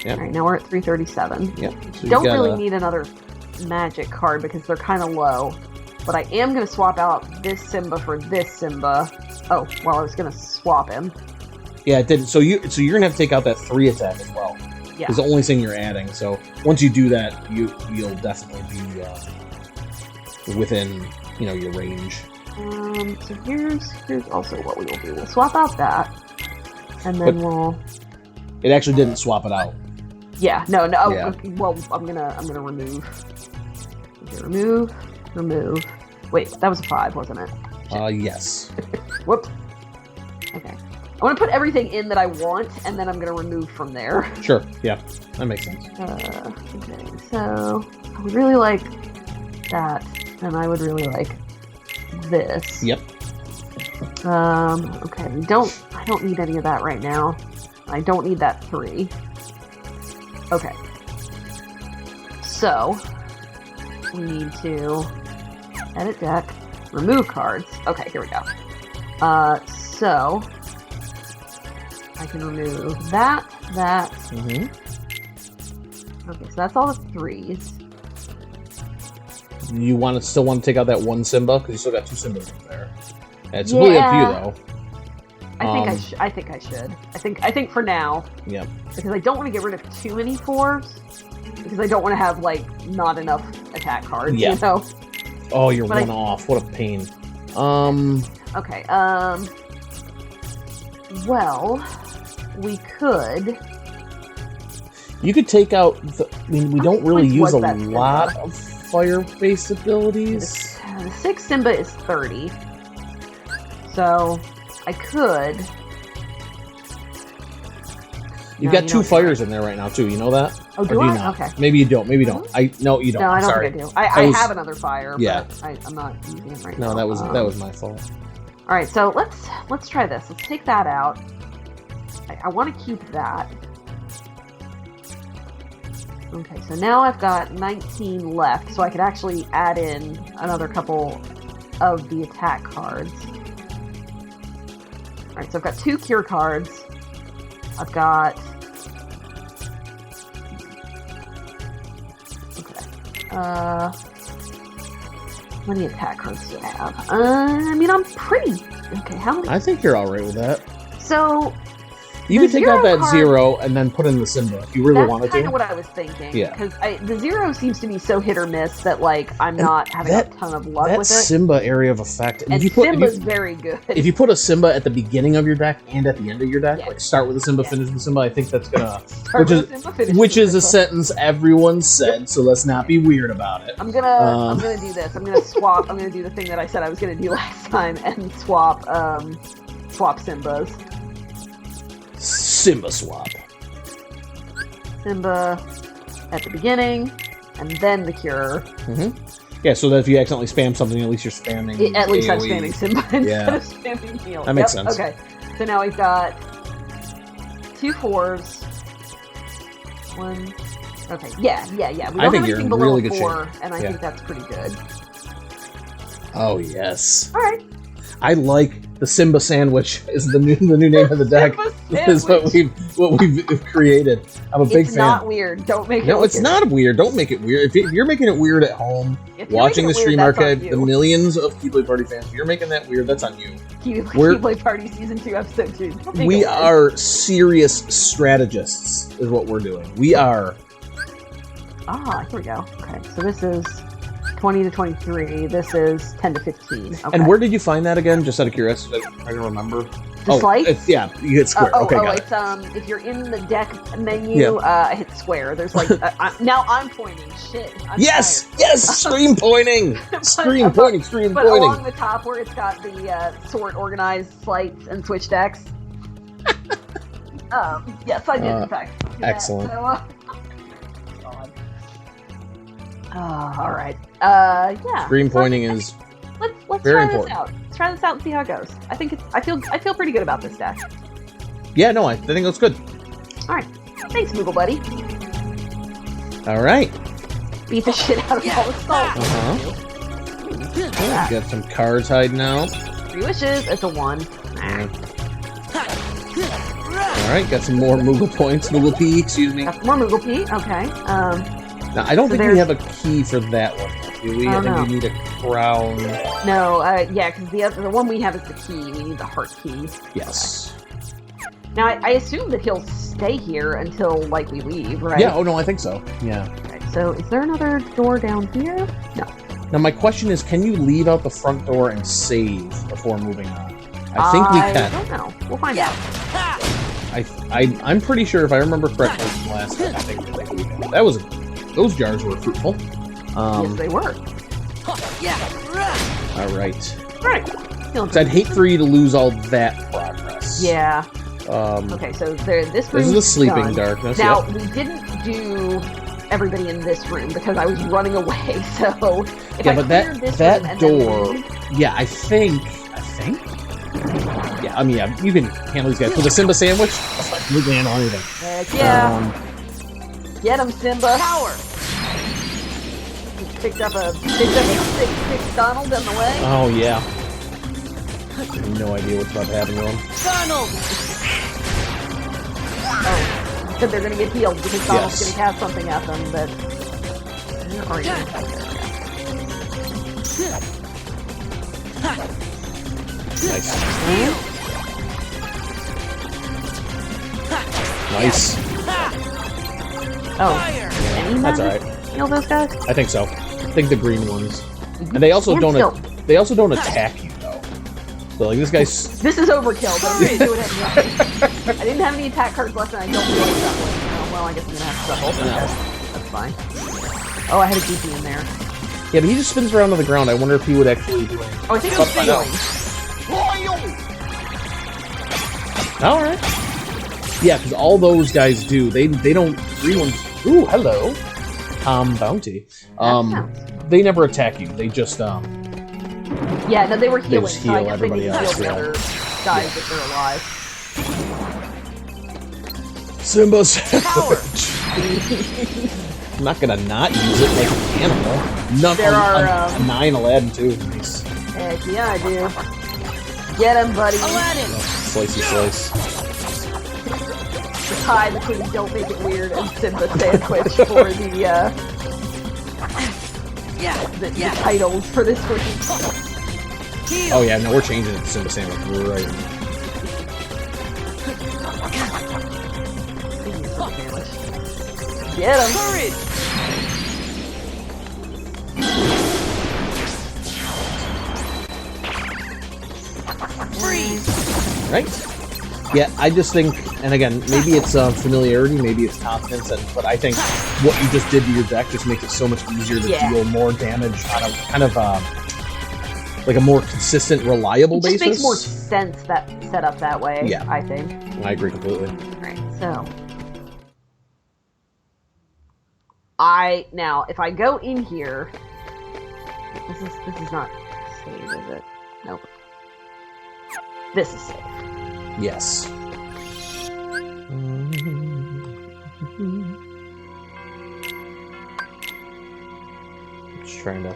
Yep. All right, now we're at 337. yeah. So you Don't gotta- really need another magic card because they're kind of low. But I am gonna swap out this Simba for this Simba. Oh, well, I was gonna swap him. Yeah, it didn't. So you're gonna have to take out that 3 attack as well. Yeah. It's the only thing you're adding. So once you do that, you'll definitely be within your range. So here's also what we will do. We'll swap out that, and then we'll. It actually didn't swap it out. Yeah. No. Oh, Yeah. okay, well, I'm gonna remove. Okay, remove. remove. Wait, that was a 5, wasn't it? Yes. Whoops. Okay. I want to put everything in that I want, and then I'm going to remove from there. Sure. Yeah, that makes sense. Okay, so I would really like that, and I would really like this. Yep. Okay, I don't need any of that right now. I don't need that 3. Okay. So, we need to edit deck, remove cards. Okay, here we go. So, I can remove that. Mm-hmm. Okay, so that's all the 3s. You still want to take out that one Simba? Because you still got 2 Simbas in there. Yeah, it's completely up to you, though. I think I should. I think for now. Yeah. Because I don't want to get rid of too many 4s. Because I don't want to have, like, not enough attack cards, Yeah. you know? Oh, you're one off. What a pain. Okay, well, we could... You could take out we don't really use a that lot Simba? of fire-based abilities. The 6 Simba is 30. So, I could... You've No, got you 2 don't. fires in there right now, too. You know that? Oh, Or do you I? not? Okay. Maybe you don't. Maybe you don't. No, you don't. No, I I'm don't sorry. think I do. I was- have another fire, Yeah. but I'm not using it right now. No, that was my fault. All right, so let's try this. Let's take that out. I want to keep that. Okay, so now I've got 19 left, so I could actually add in another couple of the attack cards. All right, so I've got 2 cure cards. I've got... Okay. How many attack cards do I have? I mean, I'm pretty... Okay, how many? I think you're alright with that. So... You The could take out zero that card- 0 and then put in the Simba if you really That's wanted kind to. of what I was thinking. Yeah. Because the 0 seems to be so hit or miss that, like, I'm not having a ton of luck That with it. Simba area of effect. And Simba's very good. If you put a Simba at the beginning of your deck and at the end of your deck, Yeah. like start with the Simba, Yeah. finish with the Simba, I think that's gonna... Start with Simba, finish Which with is a Simba. sentence everyone said, so let's not be weird about it. I'm gonna do this. I'm gonna swap. I'm gonna do the thing that I said I was gonna do last time and swap Simbas. Simba swap. Simba at the beginning, and then the cure. Yeah, so that if you accidentally spam something, at least you're spamming At least I'm AoE. spamming Simba instead Yeah. of spamming heal. That makes sense. Okay, so now we've got 2 4s. 1. Okay, yeah. We I don't think have you're anything in below really a good 4, shape. and I Yeah. think that's pretty good. Oh, yes. All right. I like the Simba sandwich is the new name of the deck. Simba Is what we've created. I'm a big It's fan. not weird. Don't make it No, it's weird. not weird. Don't make it weird. If you're making it weird at home, If you're watching the making it stream weird, that's on archive, you. the millions of Keyblade Party fans, if you're making that weird, that's on you. Keyblade Party Season 2, Episode 2. Don't make We it weird. are serious strategists, is what we're doing. We are. Ah, here we go. Okay, so this is 20 to 23. This is 10 to 15. Okay. And where did you find that again? Just out of curiosity, I don't remember. The slice? Yeah, you hit square. Okay, got it. It's if you're in the deck menu, I hit square. There's like now I'm pointing. Shit. I'm Yes, tired. yes, stream pointing, stream pointing, stream But along pointing. the top where it's got the sort, organized, slights, and switch decks. Yes, I did in fact. do that. excellent. So, God. All right. Yeah. Stream pointing is Let's very try important. this out. Let's try this out and see how it goes. I think I feel pretty good about this deck. yeah. No, I think that's good. All right. Thanks, Moogle Buddy. All right. Beat the shit out of all the salt. Got some cards hiding out. 3 wishes. It's a 1. All right, got some more Moogle points, Moogle P. Excuse me. Got more Moogle P. Okay. Now, I don't So think we there's- have a key for that one. Do we? Oh, I think no. we need a crown. No. Yeah, because the one we have is the key. We need the heart key. Yes. Now I assume that he'll stay here until like we leave, right? Yeah. Oh no, I think so. Yeah. Okay, so is there another door down here? No. Now my question is, can you leave out the front door and save before moving on? I think we I can. don't know. We'll find out. I'm pretty sure if I remember correctly from last time, I think we can. Those jars were fruitful. Yes, they were. Yeah. All right. Alright. So I'd hate for you to lose all that progress. Yeah. Um, Okay, so this This room is the sleeping done. darkness. Now, Yep. we didn't do everybody in this room because I was running away, so if Yeah, I but cleared this room that and then door. leave- Yeah, I think. Yeah, I mean, yeah, you can handle these guys with a Simba sandwich. You can handle anything. Heck yeah. Um, Get him, Simba. Power. Picked up a six Donald on the way. oh yeah. No idea what's about to happen to him. Donald. Oh, because they're gonna get healed because Donald's Yes. gonna cast something at them. But where are you? Nice. Heal. Nice. Oh, Fire. any That's magic alright. heal those guys? I think so. I think the green ones. And they also Stand don't. still. They also don't attack you though. So like this guy's. This is overkill, but I'm gonna do it anyway. I didn't have any attack cards left, and I don't feel like shuffling. Oh, well, I guess I'm gonna have to shuffle. No. Okay. That's fine. Oh, I had a goofy in there. Yeah, but he just spins around on the ground. I wonder if he would actually do anything. Oh, I think I know. I'm All right. Yeah, because all those guys do. They don't. Green ones. Ooh, hello. Bounty. They never attack you. They just Yeah, no, they were They healing, just so I heal guess they need everybody to heal else, the yeah. other guys if they're alive. Simba Power. sandwich. I'm not gonna not use it like an animal. Not There are, a 9 Aladdin too. Nice. Heck yeah, I do. Get him, buddy. Aladdin. Slicey slice. The tie between Don't Make It Weird and Simba Sandwich for the Yeah. titles for this one. Heal. Oh yeah, no, we're changing it to Simba sandwich. We're right. Get him. Courage. Freeze. Right? Yeah, I just think, and again, maybe it's familiarity, maybe it's confidence, but I think what you just did to your deck just makes it so much easier to Yeah. deal more damage on a kind of like a more consistent, reliable It just basis. makes more sense that set up that way, Yeah. I think. I agree completely. Alright, so. Now, if I go in here, this is not save, is it? Nope. This is safe. Yes. Just trying to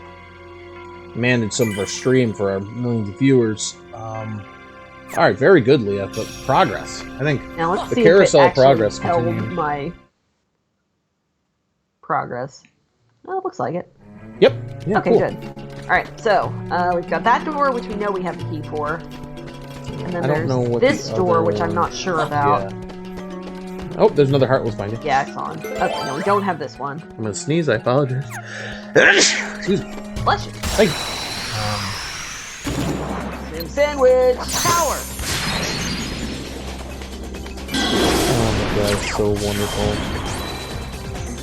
manage some of our stream for our millions of viewers. All right, very good, Leah. But progress, I think. Now let's The see carousel if it actually progress held continued. my progress. Oh, it looks like it. Yep. Yeah, Okay, cool. good. Alright, so we've got that door, which we know we have the key for. And then I don't know there's what this the door, other- which I'm not sure about. Yeah. Oh, there's another heart. Let's find it. Yeah, it's on. Okay, no, we don't have this one. I'm gonna sneeze. I apologize. Excuse me. Bless you. Thank you. Sim sandwich. Power. Oh my god, it's so wonderful.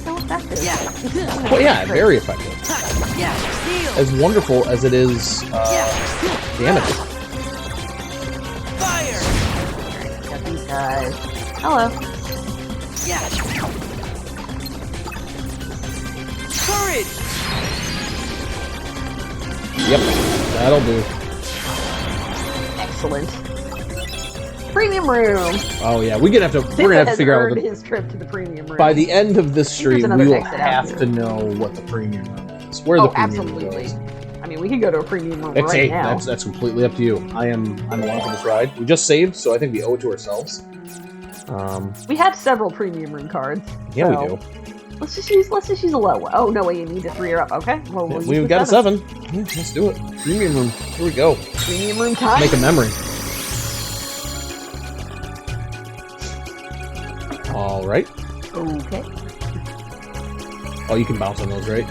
So effective. Yeah. Well, yeah, very effective. Yeah. Heal. As wonderful as it is damaging. Fire. Got these guys. Hello. Yeah. Courage. Yep, that'll do. Excellent. Premium room. Oh yeah, we're gonna have to figure out earned what the, his trip to the premium room. by the end of this there's stream. another We will exit out have here. to know what the premium room is. Where the Oh, premium room absolutely. is. I mean, we could go to a premium room It's right now. that's completely up to you. I'm along for this ride. We just saved, so I think we owe it to ourselves. We have several premium room cards. Yeah, so we do. Let's just use a low one. Oh no, wait, you need to 3-er up. Okay, well we'll use We've the got a 7. Yeah, let's do it. Premium room. Here we go. Premium room time. Make a memory. All right. Okay. Oh, you can bounce on those, right?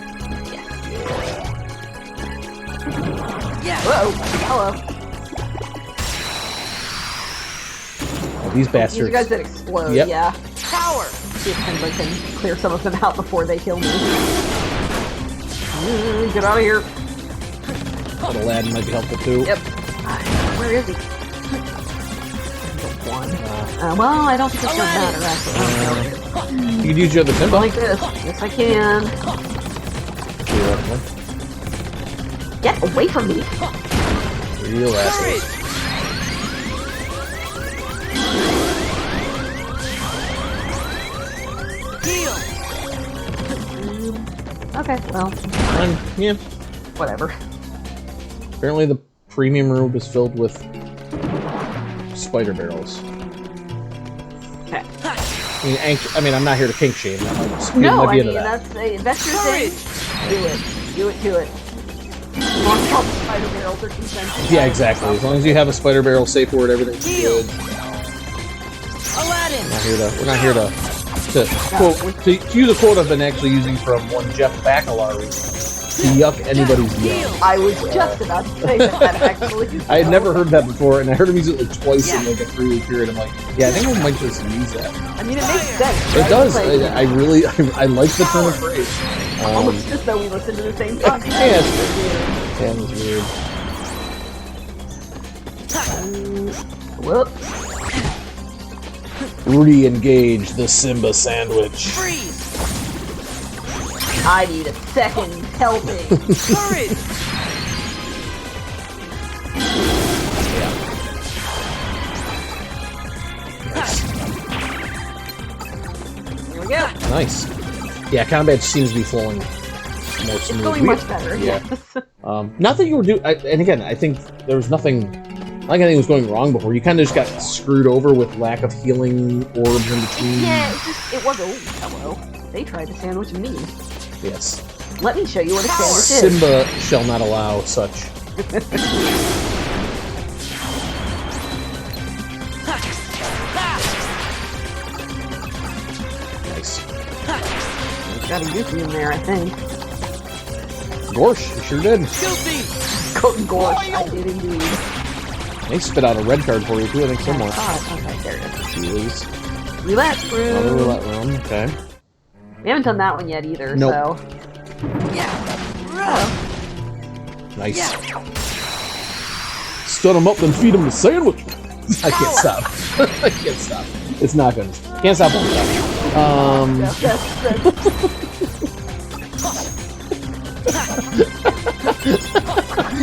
Yeah. Whoa. Hello. Oh, these These are bastards. guys that explode. Yep. Yeah. Power. See if Simba can clear some of them out before they kill me. Get out of here. But Aladdin might be helpful too. Yep. Where is he? One. Well, I don't think it's gonna matter actually. You can use your other Simba. Like this. Yes, I can. Get away from me! Real assholes. Heal. Okay, well, Yeah. whatever. Apparently the premium room is filled with spider barrels. Okay. I mean, I'm not here to kink shame. No, might I be into mean, that. that's your thing. Do it. Do it to it. As long as all the spider barrels are consensual. Yeah, exactly. As long as you have a spider barrel safe word, everything's Heal. good. Aladdin. We're not here to quote, to use a quote I've been actually using from one Jeff Bacalari, to yuck anybody's yum. I was just about to say that, actually. I had never heard that before, and I heard him use it like twice in like a 3-week period. I'm like, yeah, I think we might just use that. I mean, it makes sense. It right? does. It's I really, I like the turn of phrase. almost as though we listen to the same song. Yeah, that was weird. Whoops. Re-engage the Simba sandwich. Freeze. I need a second helping. Courage. Here we go. Nice. Yeah, combat seems to be flowing more It's smoothly. going much better. Yeah. Yes. Not that you were doing, and again, I think there was nothing, like anything was going wrong before. You kind of just got screwed over with lack of healing orbs in between. Yeah, it was. Oh, hello. They tried to sandwich me. Yes. Let me show you what a sandwich is. Simba shall not allow such. Nice. Got a goofy in there, I think. Gorsh, you sure did. Goofy. Gorsh, I did indeed. They spit out a red card for you too, I think somewhere. Okay, there it is. Jeez. Roulette room. Another roulette room, okay. We haven't done that one yet either, Nope. so. Yeah. Nice. Yeah. Stood him up and feed him the sandwich. I can't stop. I can't stop. It's not gonna. Can't stop. Won't stop.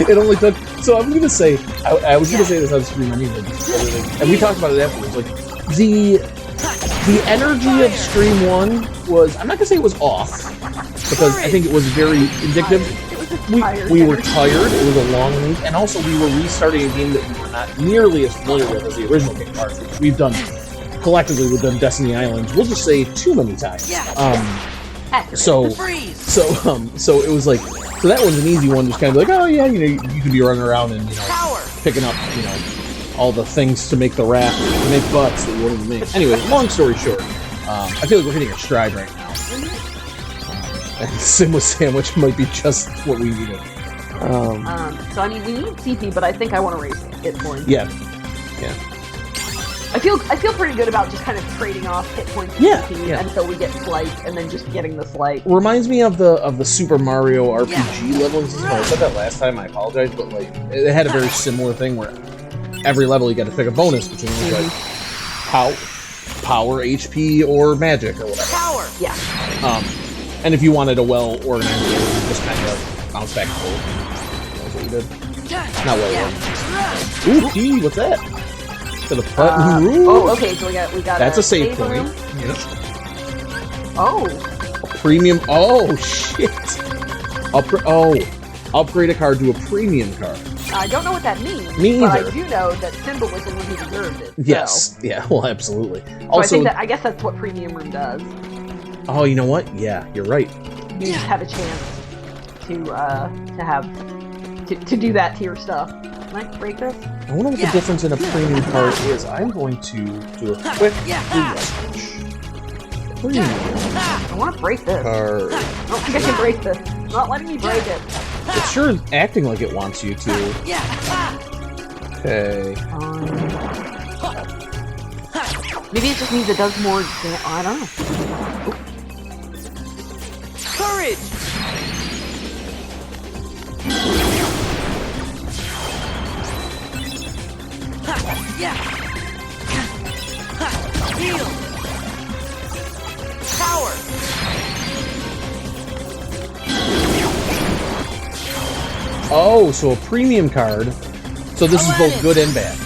It only took. So I was gonna say. I was gonna say this on screen anyway. And we talked about it afterwards. Like the energy of Stream 1 was. I'm not gonna say it was off because I think it was very indicative. We were tired. It was a long week, and also we were restarting a game that we were not nearly as familiar with as the original Kingdom Hearts, which we've done collectively. We've done Destiny Islands. We'll just say too many times. So it was like, so that one's an easy one. Just kind of like, oh yeah, you know, you could be running around and picking up, you know, all the things to make the raft, to make butts that you wouldn't even make. Anyway, long story short, I feel like we're hitting our stride right now. And Simba sandwich might be just what we needed. So I mean, we need CP, but I think I want to raise hit points. Yeah. I feel pretty good about just kind of trading off hit points and CP until we get Slight, and then just getting the Slight. Reminds me of the Super Mario RPG leveling system. I said that last time. I apologize, but like it had a very similar thing where every level you got to pick a bonus between like power, HP, or magic or whatever. Power. Yeah. And if you wanted a well-organized game, you just kind of bounce back and forth. That's what you did. Not well-organized. Ooh, key, what's that? To the button room. Oh, okay, so we got That's a save point. room. Yeah. Oh. A premium. Oh, shit. Upgrade a card to a premium card. I don't know what that means. Me but either. I do know that Simba was the one who deserved it. Yes. So. Yeah, well, absolutely. So Also, I guess that's what Premium Room does. oh, you know what? Yeah, you're right. You just have a chance to do that tier stuff. Can I break this? I wonder what the difference in a premium card is. I'm going to do a quick premium I want to break this. card. I don't think I can break this. It's not letting me break it. It's sure acting like it wants you to. Okay. Maybe it just means it does more I don't know. Courage. Yeah. Heal. Power. Oh, so a premium card. So this is both good and bad.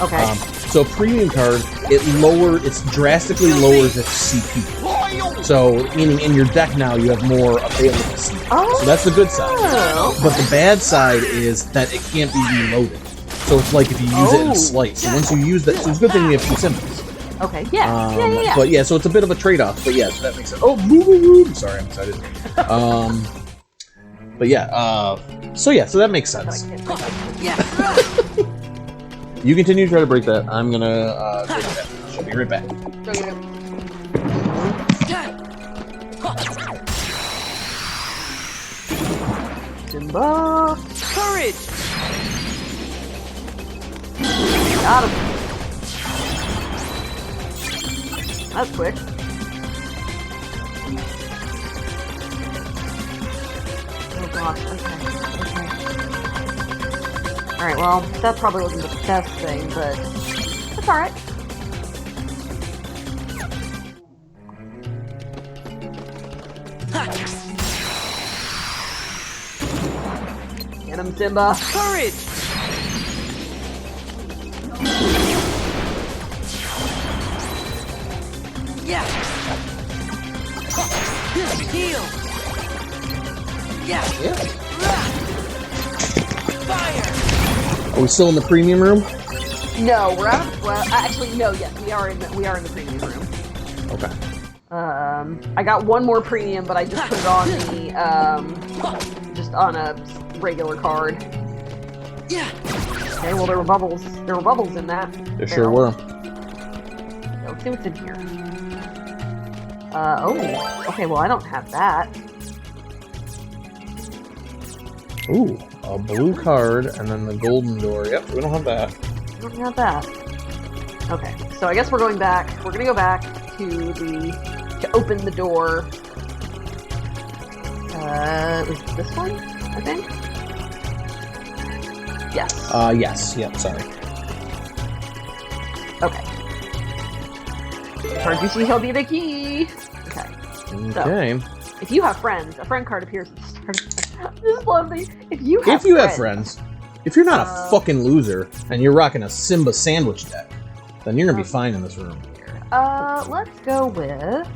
Okay. So a premium card, it drastically lowers its CP. So meaning in your deck now you have more available CP. Oh. So that's the good side. Oh. But the bad side is that it can't be reloaded. So it's like if you use it in a slice. So once you use that, so it's a good thing we have two Simbas. Okay. Yeah. Yeah. But yeah, so it's a bit of a trade-off. But yeah, so that makes sense. Oh, move. Sorry, I'm excited. But yeah, so that makes sense. Yeah. You continue to try to break that. I'm gonna go to that. She'll be right back. Simba. Courage. Got him. That's quick. Oh gosh, okay. Alright, well, that probably wasn't the best thing, but that's alright. Get him, Simba. Courage. Yeah. Heal. Yeah. Fire. Are we still in the premium room? No, we're out of. Well, actually, no. Yes, we are in the premium room. Okay. I got one more premium, but I just put it on the just on a regular card. Yeah. Okay, well there were bubbles. There were bubbles in that. There sure were. Okay, let's see what's in here. Oh. Okay, well I don't have that. Ooh, a blue card and then the golden door. Yep, we don't have that. I don't have that. Okay, so I guess we're going back. We're gonna go back to open the door. It was this one, I think? Yes. Yes. Yep, sorry. Okay. Card you see, he'll be the key. Okay. Okay. So, if you have friends, a friend card appears at the start of I just love these. If you have friends, if you're not a fucking loser and you're rocking a Simba sandwich deck, then you're gonna be fine in this room. Let's go with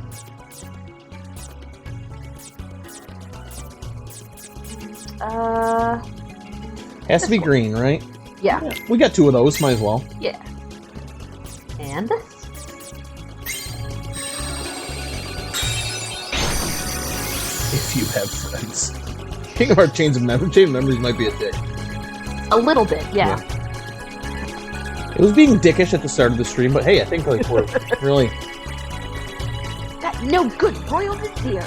Has to be green, right? yeah. We got two of those, might as well. Yeah. And this. If you have friends. Kingdom Hearts Chains of Memories might be a dick. A little bit, yeah. It was being dickish at the start of the stream, but hey, I think like we're really. That no good royal is here.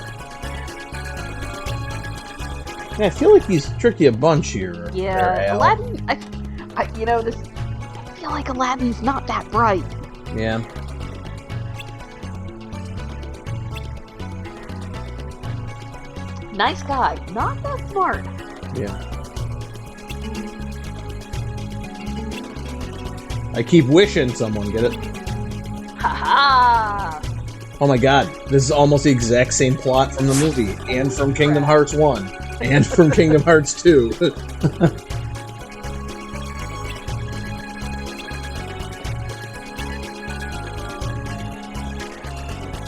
Yeah, I feel like he's tricked you a bunch here. Yeah, Aladdin. I feel like Aladdin's not that bright. Yeah. Nice guy, not that smart. Yeah. I keep wishing someone get it. Ha ha! Oh my god, this is almost the exact same plot from the movie, and from Kingdom Hearts 1, and from Kingdom Hearts 2.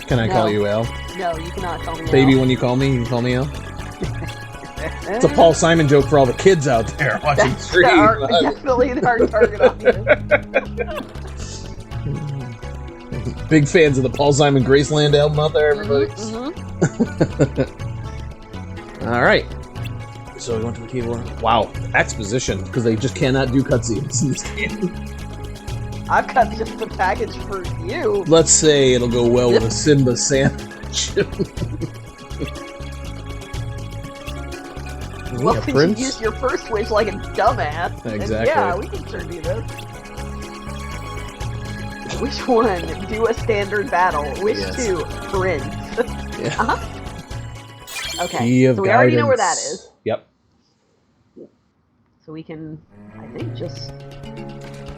Can I call you Al? No, you cannot call me Baby, Al. when you call me, you can call me Al? It's a Paul Simon joke for all the kids out there watching the stream. Definitely our target audience. Big fans of the Paul Simon Graceland album out there, everybody. All right. So we went to the keyboard. Wow, exposition, because they just cannot do cutscenes in this game. I've got just the package for you. Let's say it'll go well with a Simba sandwich. Well, since you used your first wish like a dumbass. Exactly. And yeah, we can sure do this. Wish 1, do a standard battle. Wish 2, Prince. Yeah. Okay, so we already know where that is. Yep. So we can, I think, just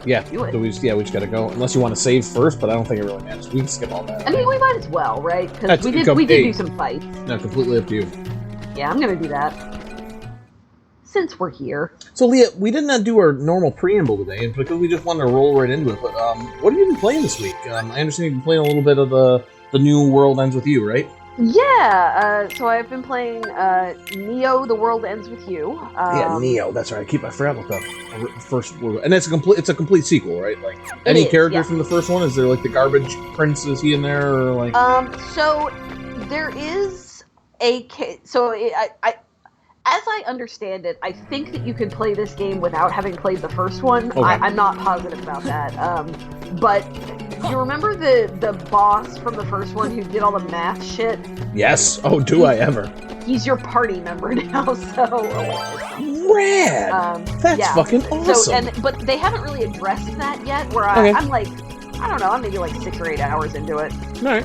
Yeah, do it. so we just gotta go. Unless you want to save first, but I don't think it really matters. We can skip all that. I mean, we might as well, right? Because That's- we did do some fights. No, completely up to you. Yeah, I'm gonna do that. Since we're here. So, Leah, we did not do our normal preamble today, because we just wanted to roll right into it. But what have you been playing this week? I understand you've been playing a little bit of the new World Ends With You, right? Yeah, so I've been playing Neo: The World Ends With You. Yeah, Neo. That's right. I forgot about the first World, and it's a complete sequel, right? Like any character from the first one. Is there like the garbage prince? Is he in there or like? So there is as I understand it, I think that you could play this game without having played the first one. Okay. I'm not positive about that. But you remember the boss from the first one who did all the math shit? Yes. Oh, do I ever? He's your party member now, so... Rad! That's fucking awesome! So, but they haven't really addressed that yet, where I'm like, I don't know, I'm maybe like 6 or 8 hours into it. All right.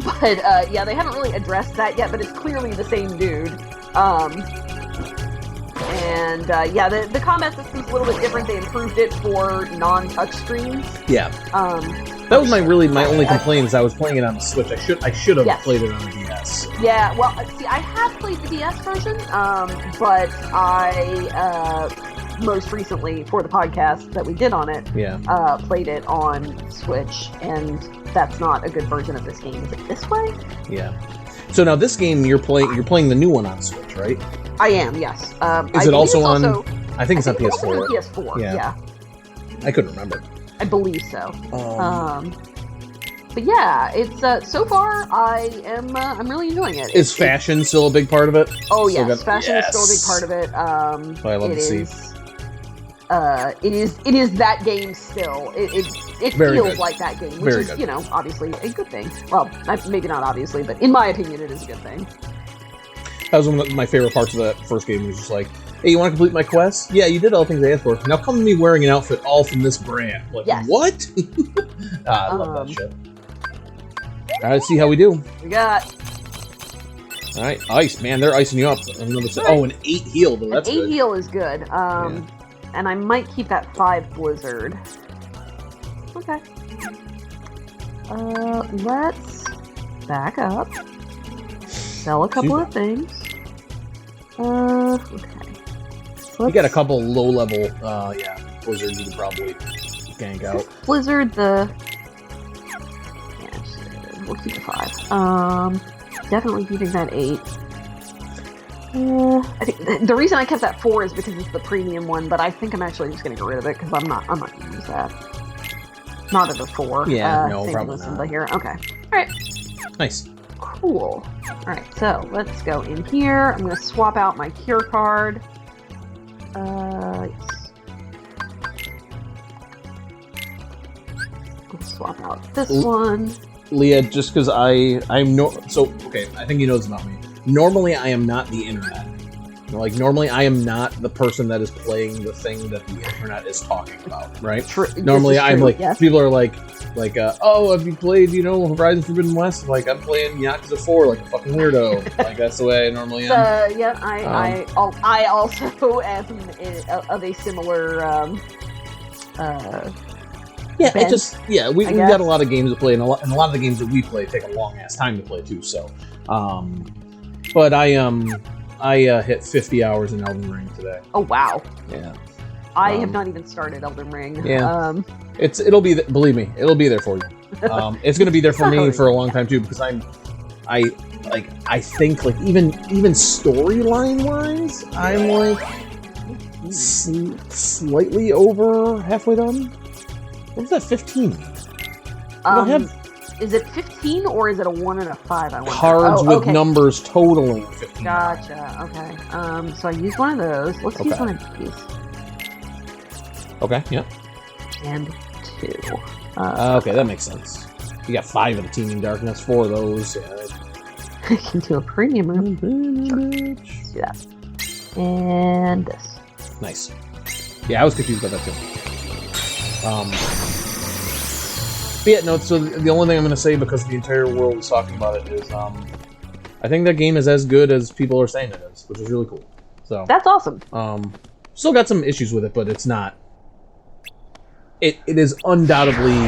But yeah, they haven't really addressed that yet, but it's clearly the same dude. Yeah, the combat system's a little bit different. They improved it for non-touch screens. Yeah. That was my only complaint is I was playing it on the Switch. I should have played it on the DS. Yeah, well, see, I have played the DS version, but I most recently, for the podcast that we did on it, played it on Switch, and that's not a good version of this game. Is it this way? Yeah. So now this game you're playing the new one on Switch, right? I am, yes. Is it also on? I think it's on PS4. It's on PS4. Yeah. I couldn't remember. I believe so. But yeah, it's so far I'm really enjoying it. Is fashion still a big part of it? Oh yes, fashion is still a big part of it. I love to see. It is that game still. It feels like that game, which is obviously a good thing. Well, maybe not obviously, but in my opinion, it is a good thing. That was one of my favorite parts of that first game. It was just like, hey, you want to complete my quest? Yeah, you did all the things I asked for. Now come to me wearing an outfit all from this brand. Like, what? I love that shit. All right, let's see how we do. We got... All right, ice. Man, they're icing you up. Oh, an 8 heal. Though. That's good. 8 heal is good. And I might keep that 5 blizzard. Okay. Let's back up. Sell a couple of things. Okay. You got a couple low-level, blizzards you could probably gank out. Blizzard, we'll keep the 5. Definitely keeping that 8. I think the reason I kept that 4 is because it's the premium one, but I think I'm actually just going to get rid of it because I'm not going to use that. Not at the 4. Yeah, no, same probably with not. Simba here. Okay. All right. Nice. Cool. All right, so let's go in here. I'm going to swap out my cure card. Yes. Let's swap out this one. Leah, just because I think you know this about me. Normally, I am not the internet. Like, normally, I am not the person that is playing the thing that the internet is talking about, right? Normally, I'm like, people are like, oh, have you played, Horizon Forbidden West? Like, I'm playing Yakuza 4 like a fucking weirdo. Like, that's the way I normally am. Yeah, I also am of a similar, we got a lot of games to play, and a lot of the games that we play take a long ass time to play too. So, but I hit 50 hours in Elden Ring today. Oh wow! Yeah, I have not even started Elden Ring. Yeah, it'll be believe me, it'll be there for you. It's gonna be there for me for a long time too because I think like even storyline wise, I'm like slightly over halfway done. What's that 15? Is it 15 or is it a 1 and a 5? I wonder. Cards with numbers totaling 15. Gotcha. Okay. So I used one of those. Let's use one of these. Okay. Yeah. And 2. Okay, that makes sense. You got 5 of the Teeming Darkness, 4 of those. Yeah. I can do a premium room. Sure. Let's do that. And this. Nice. Yeah, I was confused about that too. But yeah, no, so the only thing I'm going to say, because the entire world is talking about it, is I think that game is as good as people are saying it is, which is really cool. So that's awesome. Still got some issues with it, but it's not it is undoubtedly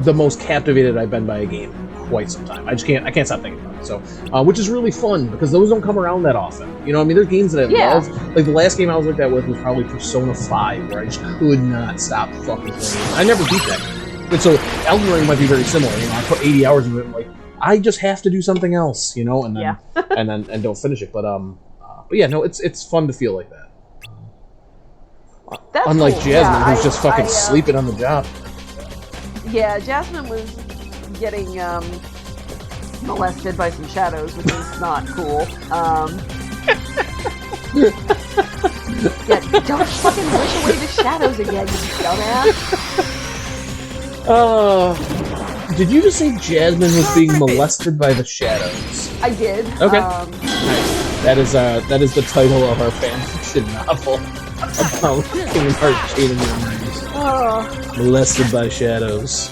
the most captivated I've been by a game in quite some time. I can't stop thinking about it. So, which is really fun because those don't come around that often. You know, what I mean, there's games that I love. Like the last game I was like that with was probably Persona 5, where I just could not stop fucking playing. I never beat that game. And so Elden Ring might be very similar. You know, I put 80 hours into it, and like I just have to do something else, you know, and then and don't finish it. But yeah, no, it's fun to feel like that. That's unlike cool. Jasmine, who's just fucking sleeping on the job. Yeah, Jasmine was getting molested by some shadows, which is not cool. Yeah, don't fucking wish away the shadows again, you dumbass. Did you just say Jasmine was being molested by the shadows? I did. Okay. Nice. That is the title of our fanfiction novel about Kingdom Hearts Chain of Memories. Molested by shadows.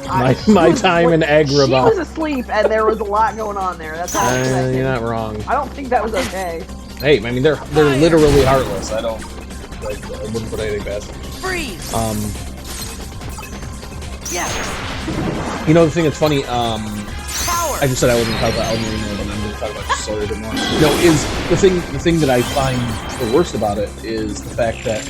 My time in Agrabah. She was asleep, and there was a lot going on there. That's all I'm saying. You're not wrong. I don't think that was okay. Hey, I mean they're literally heartless. I wouldn't put anything past them. Freeze. Yeah. You know the thing that's funny. Power. I just said I wasn't talking about Elden Ring more, but I'm going to talk about the story a bit more. No, is the thing that I find the worst about it is the fact that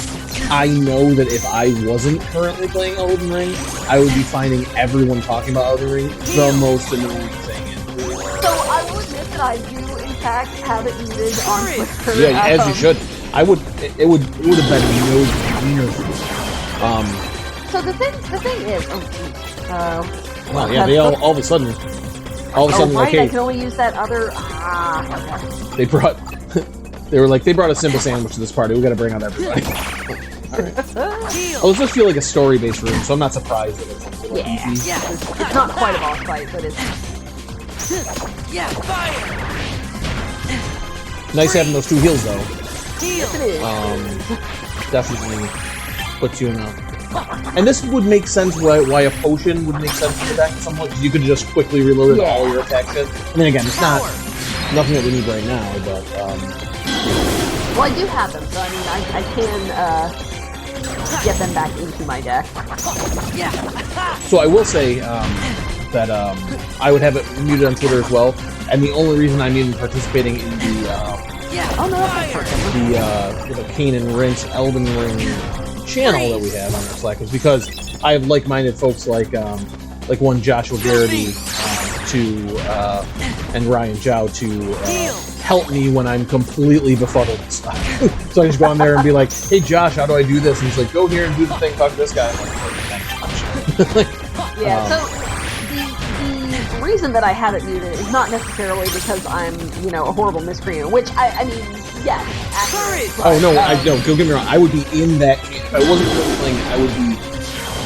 I know that if I wasn't currently playing Elden Ring, I would be finding everyone talking about Elden Ring the most annoying thing in the world. So I will admit that I do, in fact, have it muted on Twitter. Yeah, as you should. I would. It would have been no brainer. So the thing is, well, yeah, they all of a sudden, right, like, hey, I can only use that other. they brought a Simba sandwich to this party. We got to bring out everybody. All right. Oh, this does feel like a story-based room, so I'm not surprised that it's easy. Yeah. It's not quite a boss fight, but it's. Yeah. Fire. Nice having those two heals, though. Yes, it is. Definitely puts you in a. And this would make sense why a potion would make sense for that somewhat, because you could just quickly reload all your attack shit. I mean, again, it's not nothing that we need right now, but Well, I do have them, so I mean, I can get them back into my deck. Yeah. So I will say that I would have it muted on Twitter as well, and the only reason I'm even participating in the Kane and Rinse Elden Ring channel that we have on our Slack is because I have like-minded folks like one Joshua Garrity and Ryan Zhao to help me when I'm completely befuddled and stuff. So I just go on there and be like, "Hey Josh, how do I do this?" And he's like, "Go here and do the thing. Talk to this guy." I'm like, yeah. So the reason that I have it muted is not necessarily because I'm a horrible miscreant, which I mean. Yes, accurate. Oh no, don't get me wrong. I would be in that. If I wasn't really playing it, I would be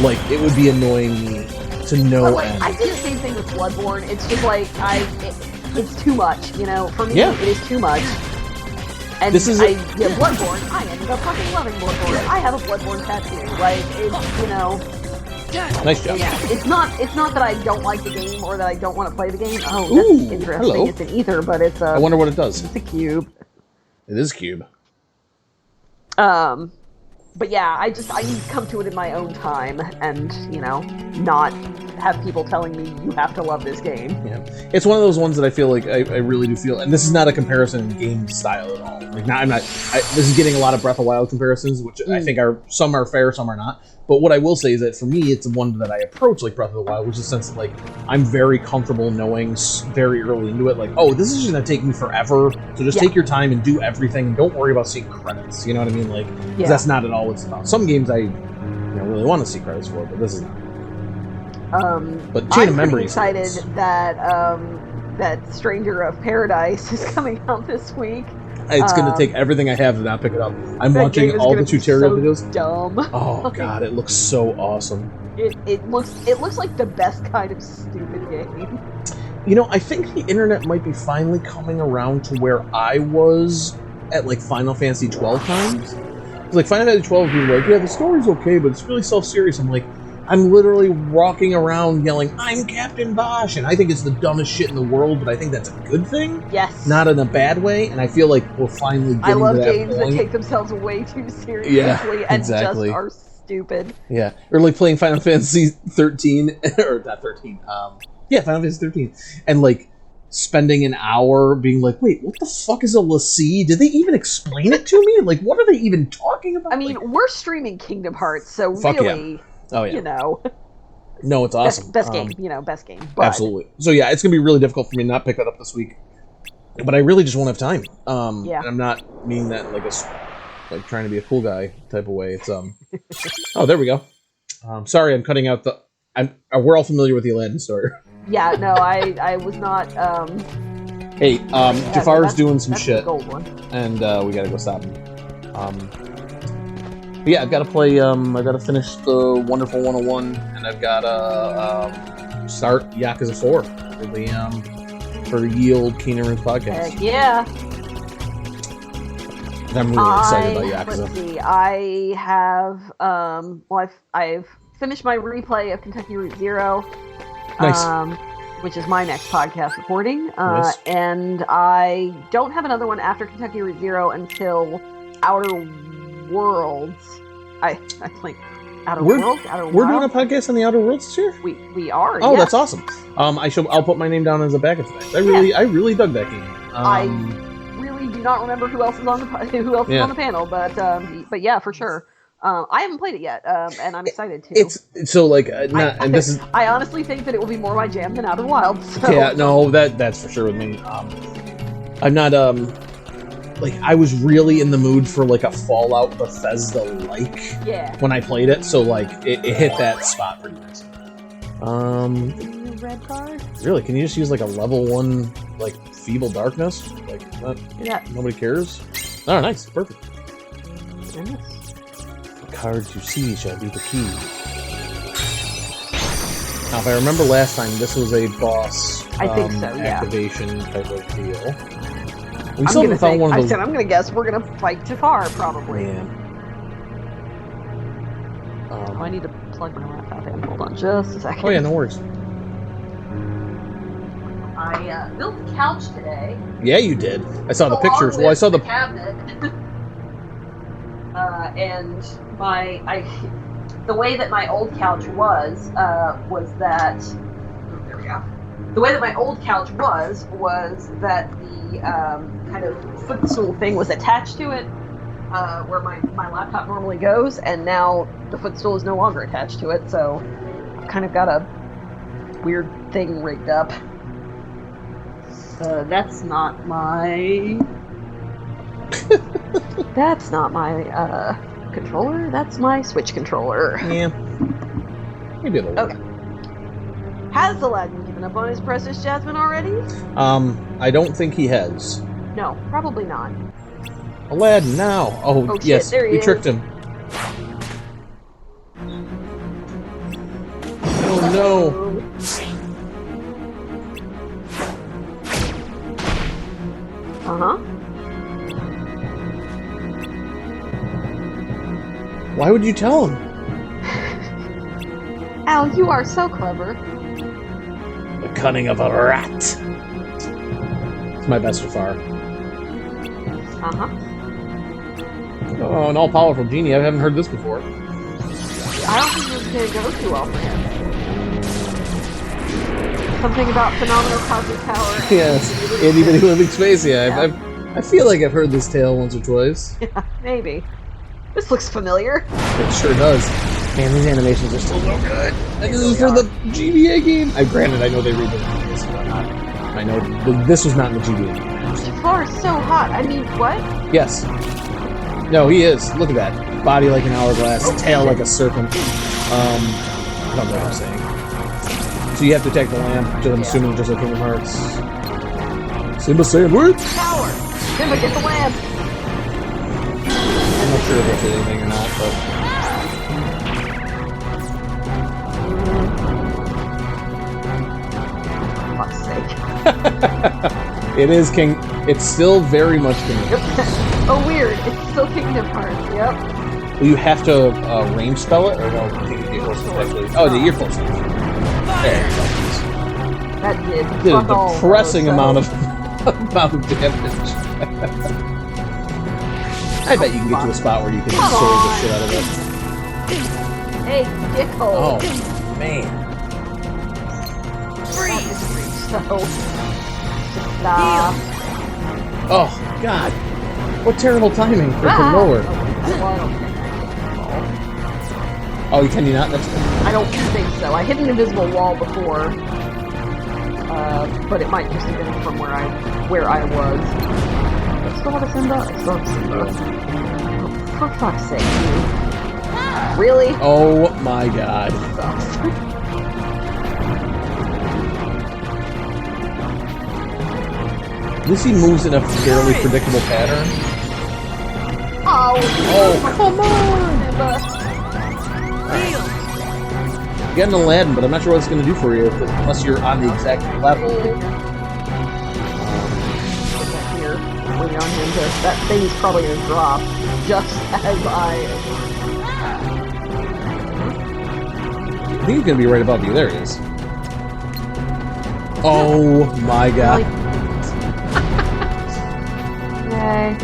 like, it would be annoying me to no end. I did the same thing with Bloodborne. It's just like it's too much, For me, it is too much. And Bloodborne. I ended up fucking loving Bloodborne. I have a Bloodborne tattoo. Like Nice job. Yeah, it's not that I don't like the game or that I don't want to play the game. Oh, that's interesting. Hello. It's an ether, but it's a. I wonder what it does. It's a cube. It is a cube. But yeah, I need to come to it in my own time and, not have people telling me you have to love this game. Yeah. It's one of those ones that I feel like I really do feel, and this is not a comparison in game style at all. Like, this is getting a lot of Breath of the Wild comparisons, which I think some are fair, some are not. But what I will say is that for me, it's one that I approach like Breath of the Wild, which is the sense that, like, I'm very comfortable knowing very early into it, like, oh, this is just going to take me forever, so just take your time and do everything, and don't worry about seeing credits, you know what I mean? Like, 'cause that's not at all what it's about. Some games I really want to see credits for, but this is not. But Chain of Memories. I'm excited that that Stranger of Paradise is coming out this week. It's going to take everything I have to not pick it up. I'm watching all the tutorial videos. Dumb. Oh god, it looks so awesome. It looks like the best kind of stupid game. I think the internet might be finally coming around to where I was at like Final Fantasy 12 times. Like Final Fantasy 12, people were like, yeah, the story's okay, but it's really self-serious. I'm like, I'm literally walking around yelling, "I'm Captain Bosch," and I think it's the dumbest shit in the world, but I think that's a good thing. Yes. Not in a bad way, and I feel like we're finally getting to that point. I love games that take themselves way too seriously and exactly. just are stupid. Yeah, or like playing Final Fantasy 13, or not 13, Final Fantasy 13, and like spending an hour being like, wait, what the fuck is a l'Cie? Did they even explain it to me? Like, what are they even talking about? I mean, like, we're streaming Kingdom Hearts, so fuck really, yeah. Oh, yeah. you know. No, it's awesome. Best game, best game. But... Absolutely. So yeah, it's gonna be really difficult for me to not pick that up this week, but I really just won't have time. And I'm not meaning that like trying to be a cool guy type of way. It's Oh, there we go. Sorry, I'm cutting out the. We're all familiar with the Aladdin story. Yeah, no, I was not. Hey, Jafar's doing some that's shit, the gold one. and we gotta go stop him. But yeah, I've got to play. I've got to finish the Wonderful 101, and I've got to start Yakuza 4 for the Ye Old Keenan Roots podcast. Heck yeah. And I'm really excited about Yakuza. Let's see. I have. I've finished my replay of Kentucky Route Zero. Nice. Which is my next podcast recording. Nice. And I don't have another one after Kentucky Route Zero until Outer Worlds. I think Outer Worlds. We're doing a podcast on the Outer Worlds this year. We are. Oh, yes. that's awesome. I'll put my name down as a backup for that. I really dug that game. I really do not remember who else is on the panel, but yeah, for sure. I haven't played it yet, and I'm excited to. It's so like this is. I honestly think that it will be more my jam than Outer Wilds. So. Yeah, no, that's for sure with me. I'm not like I was really in the mood for like a Fallout Bethesda when I played it, so like it hit that spot pretty nice. Red card? Really? Can you just use like a level 1 like Feeble Darkness? Like nobody cares. Oh, nice, perfect. Goodness. The cards you see shall be the key. Now, if I remember last time, this was a boss I think so, yeah. activation type of deal. We I'm still gonna haven't found one of those. I'm gonna guess we're gonna fight Jafar probably. Yeah. I need to plug my laptop in. Hold on, just a second. Oh yeah, no worries. I built the couch today. Yeah, you did. I saw the pictures. Well, I saw the cabinet. And the way that my old couch was that. Oh, there we go. The way that my old couch was that the kind of footstool thing was attached to it, where my laptop normally goes, and now the footstool is no longer attached to it, so I've kind of got a weird thing rigged up. That's not my... That's not my controller, that's my Switch controller. Yeah. Maybe it'll work. Okay. Has Aladdin given up on his precious Jasmine already? I don't think he has. No, probably not. Aladdin, now! Oh yes, shit, there he we is. tricked him. Oh no! Uh-huh. Why would you tell him? Al, you are so clever. The cunning of a rat. It's my best so far. Uh-huh. Oh, an all-powerful genie. I haven't heard this before. I don't think this is going to go too well for him. Something about phenomenal cosmic power. Yes, itty-bitty living space. Yeah, I feel like I've heard this tale once or twice. Yeah, maybe. This looks familiar. It sure does. Man, these animations are still so good. And this is for the GBA game. Granted, I know they redid this, but I know this was not in the GBA game. Jafar is so hot. I mean, what? Yes. No, he is. Look at that. Body like an hourglass, tail like a serpent. I don't know what I'm saying. So you have to attack the lamp, which I'm assuming just like Kingdom Hearts. Simba sandwich! Power! Simba, get the lamp! I'm not sure if that's anything or not, but... For fuck's sake. It is King... It's still very much Kingdom Hearts. Oh, weird. It's still Kingdom Hearts, yep. Will you have to range spell it, or no? I think you get close to actually. Oh, yeah, you're close enough. There you go. That did. Did a Fuck all, depressing though, so- amount of damage. I bet you can get to a spot where you can Come sword the on. shit out of it. Hey, dickhole. Oh, man. Freeze! So. Nah. Oh, God. What terrible timing for Ah. from nowhere. Oh, Oh, can you not? That's good. I don't think so. I hit an invisible wall before, but it might just have been from where I was. I still have a Simba? I still have Simba. Oh, for fuck's sake, dude. Really? Oh, my God. Sucks. At least he moves in a fairly predictable pattern. Oh, come on! Simba. Heal! You got an Aladdin, but I'm not sure what it's going to do for you unless you're on the exact level. Put that here. Waiting on him to. That thing is probably gonna drop just as I. I think he's going to be right above you. There he is. Oh, my God. Yay.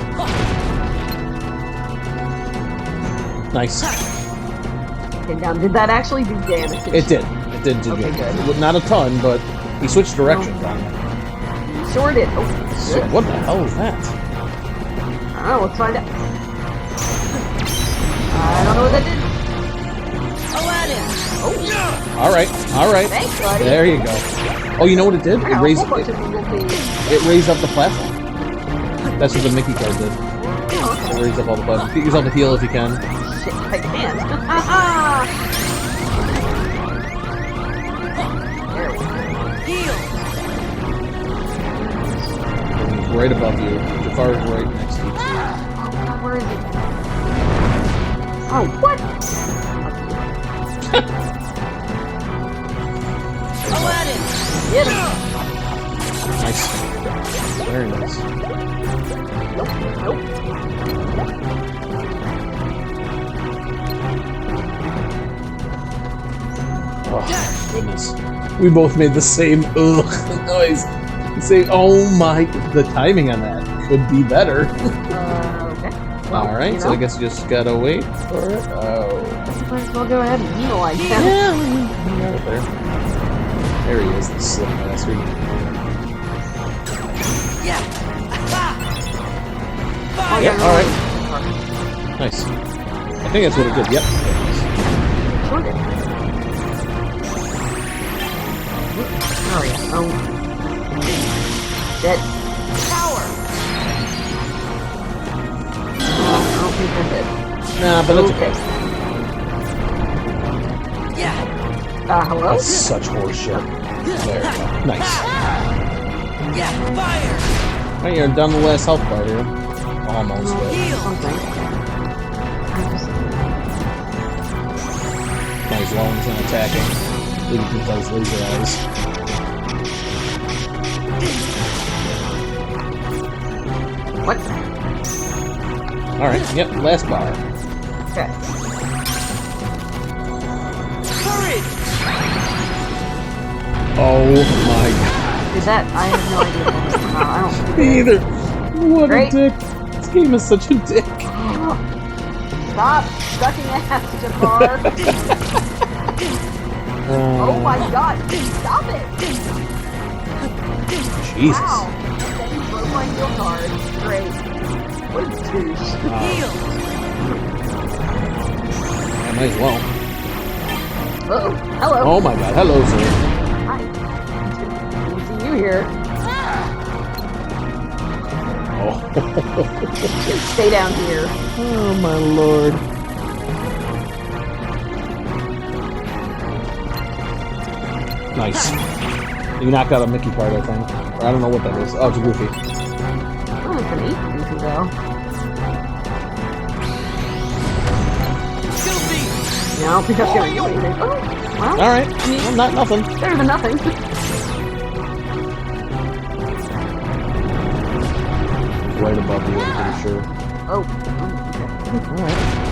Nice. Okay, now, did that actually do damage? It did. It did do Okay, good. good. Not a ton, but he switched directions on it. Sure did. Oh, So what the hell is that? I don't know, let's find out. I don't know what that did. Aladdin! All right. Thanks, buddy. There you go. Oh, you know what it did? I It got a raised whole bunch of little things. it raised up the platform. That's what the Mickey card did. Oh, It raised up all the platforms. Get yourself a heal if you can. shit, I can't. There we go. Heal! And he's right above you. Jafar is right next to you. Oh, God, where is it? Oh, what? Aladdin! Get him. Nice. Very nice. Nope, nope. Oh, goodness. We both made the same ugh noise. Oh my, the timing on that could be better. Okay. Well, Alright, you so know, I guess you just gotta wait for it. Oh. might as well go ahead and heal, Yeah, we got it there. There he is, the slick bastard. Yeah! Oh, Fire! Yep, alright. Nice. I think that's what it did. Yep. Sure did. Oh, yeah. Oh. Dead. Power! I don't think that's it. Nah, but that's okay. Yeah! Hello? That's such horseshit. There you go. Nice. Yeah! Fire! Alright, you're done the last health bar here. Almost. But Heal! Okay. nice long time attacking. Leading to those laser eyes. What? Alright, yep, last bar. Okay. Courage! Oh my god. Did that? I have no idea what that was. I don't think Me it is. either. What Great. a dick. This game is such a dick. Stop sucking ass, Jafar. Oh my god, stop it! Jesus. Wow. Then you broke my heal card. Great. What a douche. Heal! I might as well. Uh-oh. Hello. Oh my god. Hello, sir. Hi. Good to see you here. Oh. Stay down here. Oh my lord. Nice. You knocked out a Mickey part, I think. Or I don't know what that is. Oh, it's a Goofy. Oh, it's an 8 goofy though. Goofy! Yeah, I don't think that's gonna do anything. Oh, well, Alright. Well, not nothing. better than nothing. Right above you, I'm pretty sure. Oh. Alright.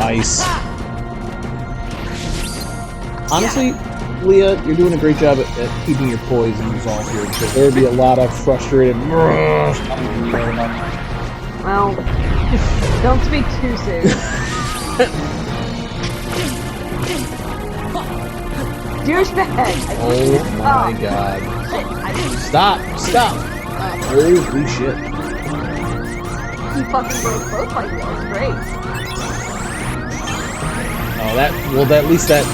Nice. Honestly, Leah, you're doing a great job at keeping your poise and resolve here, because there would be a lot of frustrated. Well, don't speak too soon. Douchebag! Oh my god. Stop! Stop! Holy shit. He fucking broke both my wheels. Great. Oh, at least that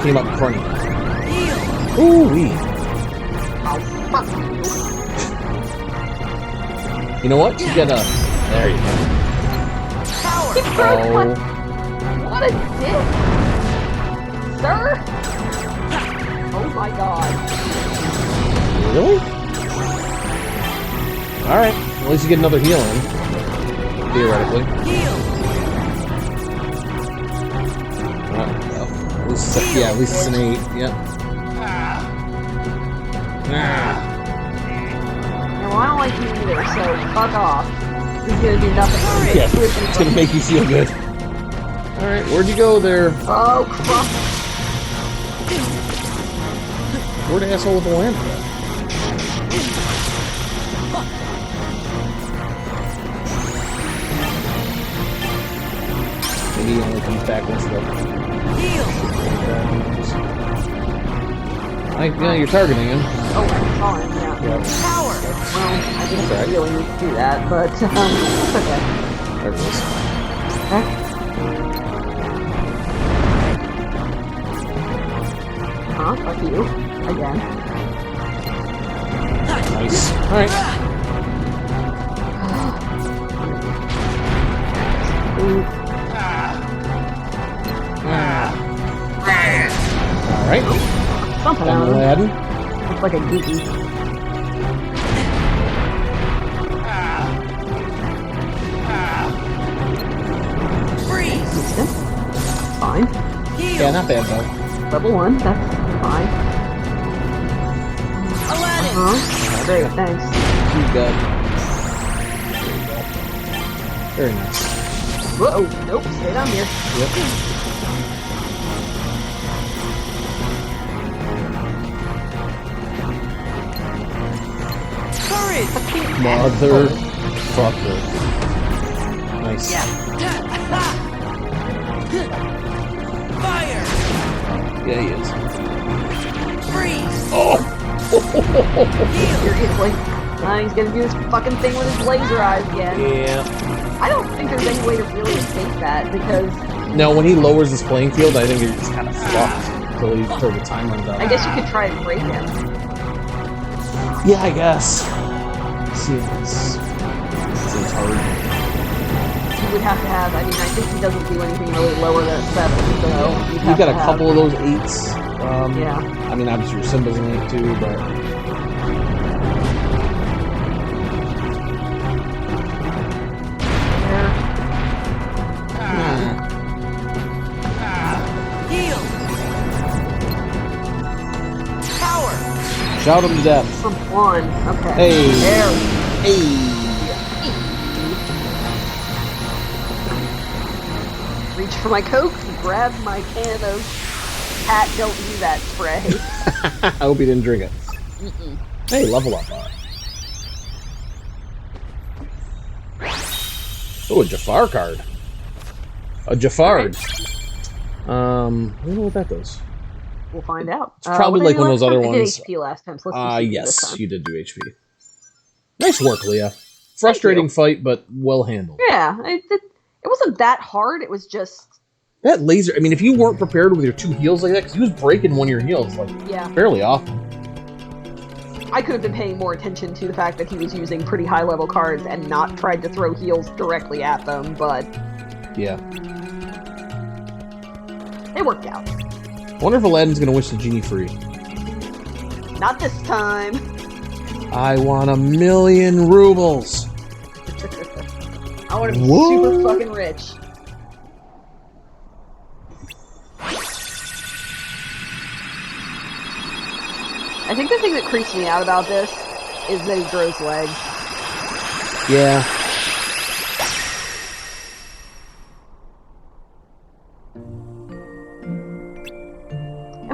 came up in front of you. Ooh-wee. Oh, fuck you. You know what? You gotta... There you go. He broke my... Oh. What a dick! Sir? Oh my god. Really? Alright. At least you get another heal in. Theoretically. Well, at least it's yeah, at least it's an 8. Yep. Yeah, well, I don't like you either, so fuck off. This is gonna do nothing for me. Yeah, it's gonna make you feel good. Alright, where'd you go there? Oh, crap. Where'd the asshole with the lamp go? Maybe he only comes back once the... Yeah, you're targeting him. Oh, I saw him, yeah. Yeah. Power. Well, I didn't That's right. really need to do that, but, it's okay. There it is. Okay. Huh? Fuck you. Again. Nice. Alright. Ooh. Alright. Something Done out of him. Aladdin. It's like a geeky. Freeze. Fine. Yeah, not bad though. Level 1, that's fine. Aladdin. Great, thanks. He's good. Very nice. Whoa, nope, stay down here. Yep. Courage. Motherfucker. Nice. Fire. Yeah, he is. Freeze. Oh! Seriously. He's gonna do this fucking thing with his laser eyes again. Yeah. I don't think there's any way to really escape that, because No, when he lowers his playing field, I think it's just kind of fucked until the time runs out. I guess you could try and break him. Yeah, I guess. Seems hard. You would have to have, I mean, I think he doesn't do anything really lower than 7, so you'd You have got to a have- couple of those 8s. Yeah. I mean, obviously your Simba's an 8 too, but... Heal. Power. Shout him to death. From 1, okay. Hey. There. Hey! Reach for my Coke, grab my can of Pat Don't Do That spray. I hope he didn't drink it. Hey, level up. Oh, a Jafar card. A Jafard. I don't know what that does. We'll find out. It's probably like one of those other ones. I did HP last time, so let's just do this Yes, time. you did do HP. Nice work, Leah. Frustrating fight, but well handled. Yeah, it wasn't that hard. It was just... That laser, I mean, if you weren't prepared with your 2 heals like that, because he was breaking one of your heals, like, Yeah. fairly often. I could have been paying more attention to the fact that he was using pretty high-level cards and not tried to throw heals directly at them, but Yeah. it worked out. I wonder if Aladdin's going to wish the genie free. Not this time. I want 1,000,000 rubles. I want to be What? super fucking rich. I think the thing that creeps me out about this is that he grows legs. Yeah.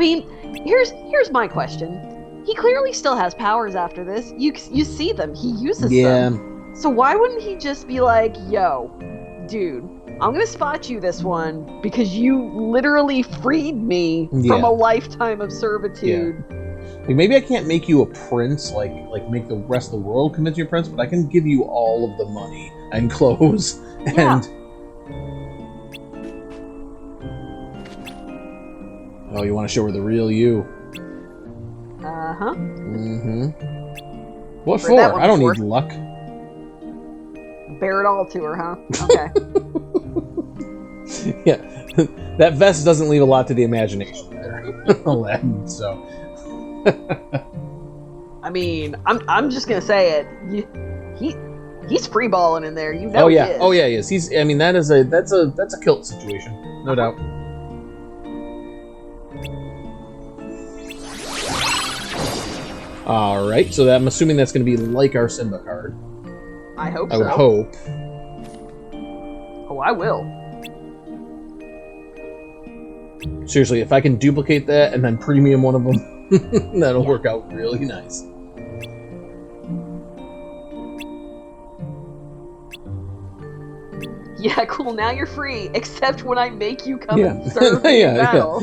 mean, here's my question. He clearly still has powers after this. You see them. He uses them. So why wouldn't he just be like, yo, dude, I'm gonna spot you this one because you literally freed me from a lifetime of servitude. Like, maybe I can't make you a prince, like make the rest of the world commit you a prince, but I can give you all of the money and clothes and. Oh, you want to show her the real you? Uh-huh. Mm-hmm. What for? I don't need luck. Bear it all to her, huh? Okay. Yeah, that vest doesn't leave a lot to the imagination there, Aladdin. So. I mean, I'm just gonna say it. He's freeballing in there. You know. Oh yeah. He is. Oh yeah. He is. He's. I mean, that's a kilt situation, no doubt. All right. So I'm assuming that's going to be like our Simba card. I hope. I would hope. Oh, I will. Seriously, if I can duplicate that and then premium one of them, that'll work out really nice. Yeah, cool. Now you're free, except when I make you come and serve in battle.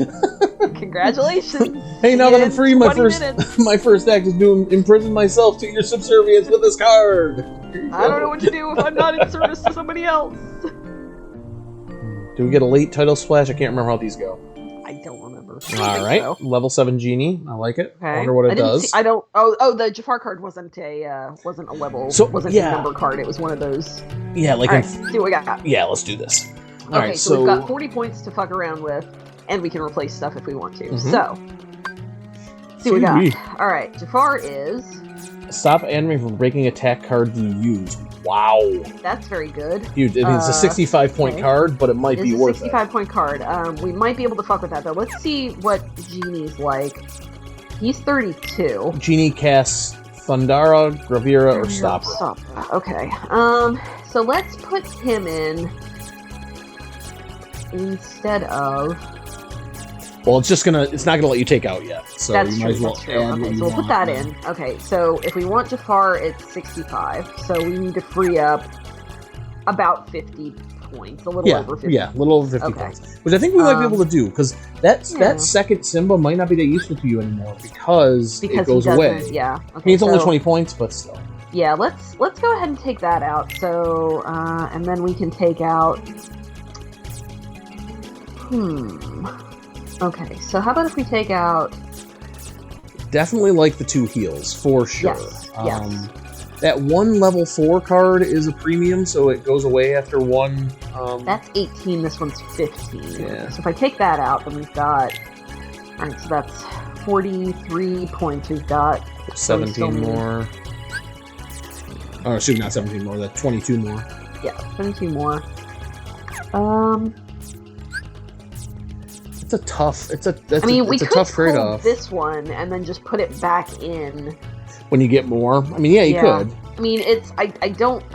Congratulations. Hey, now that I'm free, my first act is to imprison myself to your subservience with this card. I don't know what to do if I'm not in service to somebody else. Do we get a late title splash? I can't remember how these go. I don't remember. All right, so. Level 7 genie. I like it. Okay. I wonder what it does. I don't. Oh, the Jafar card wasn't a level. So, wasn't a number card. It was one of those. Yeah, like. All right, see what we got. Yeah, let's do this. All okay, right, so we've got 40 points to fuck around with, and we can replace stuff if we want to. So, see what we got. All right, Jafar is. Stop enemy from breaking attack cards you use. Wow. That's very good. Huge. I mean, it's a 65-point card, but it might be worth it. It's a 65-point card. We might be able to fuck with that, though. Let's see what Genie's like. He's 32. Genie casts Thundara, Gravira, or Stopper. Okay. So let's put him in instead of. Well, it's not gonna let you take out yet. So that's you true. might as well That's true. Okay, so we'll put that in. Okay, so if we want Jafar, it's 65. So we need to free up about 50 points, a little over 50. Yeah, a little over 50 points, which I think we might be able to do because that second Simba might not be that useful to you anymore because it goes away. Yeah. Okay, I mean, it's only 20 points, but still. Yeah, let's go ahead and take that out. So, and then we can take out. Okay, so how about if we take out... Definitely like the 2 heals, for sure. Yes. That one level 4 card is a premium, so it goes away after one... That's 18, this one's 15. Yeah. So if I take that out, then we've got... Alright, so that's 43 points we've got. 17 more. Oh, excuse me, not 17 more, that's 22 more. Yeah, 22 more. It's a tough. It's a we could tough trade-off. This one and then just put it back in when you get more. I mean, yeah, you could. I mean, it's. I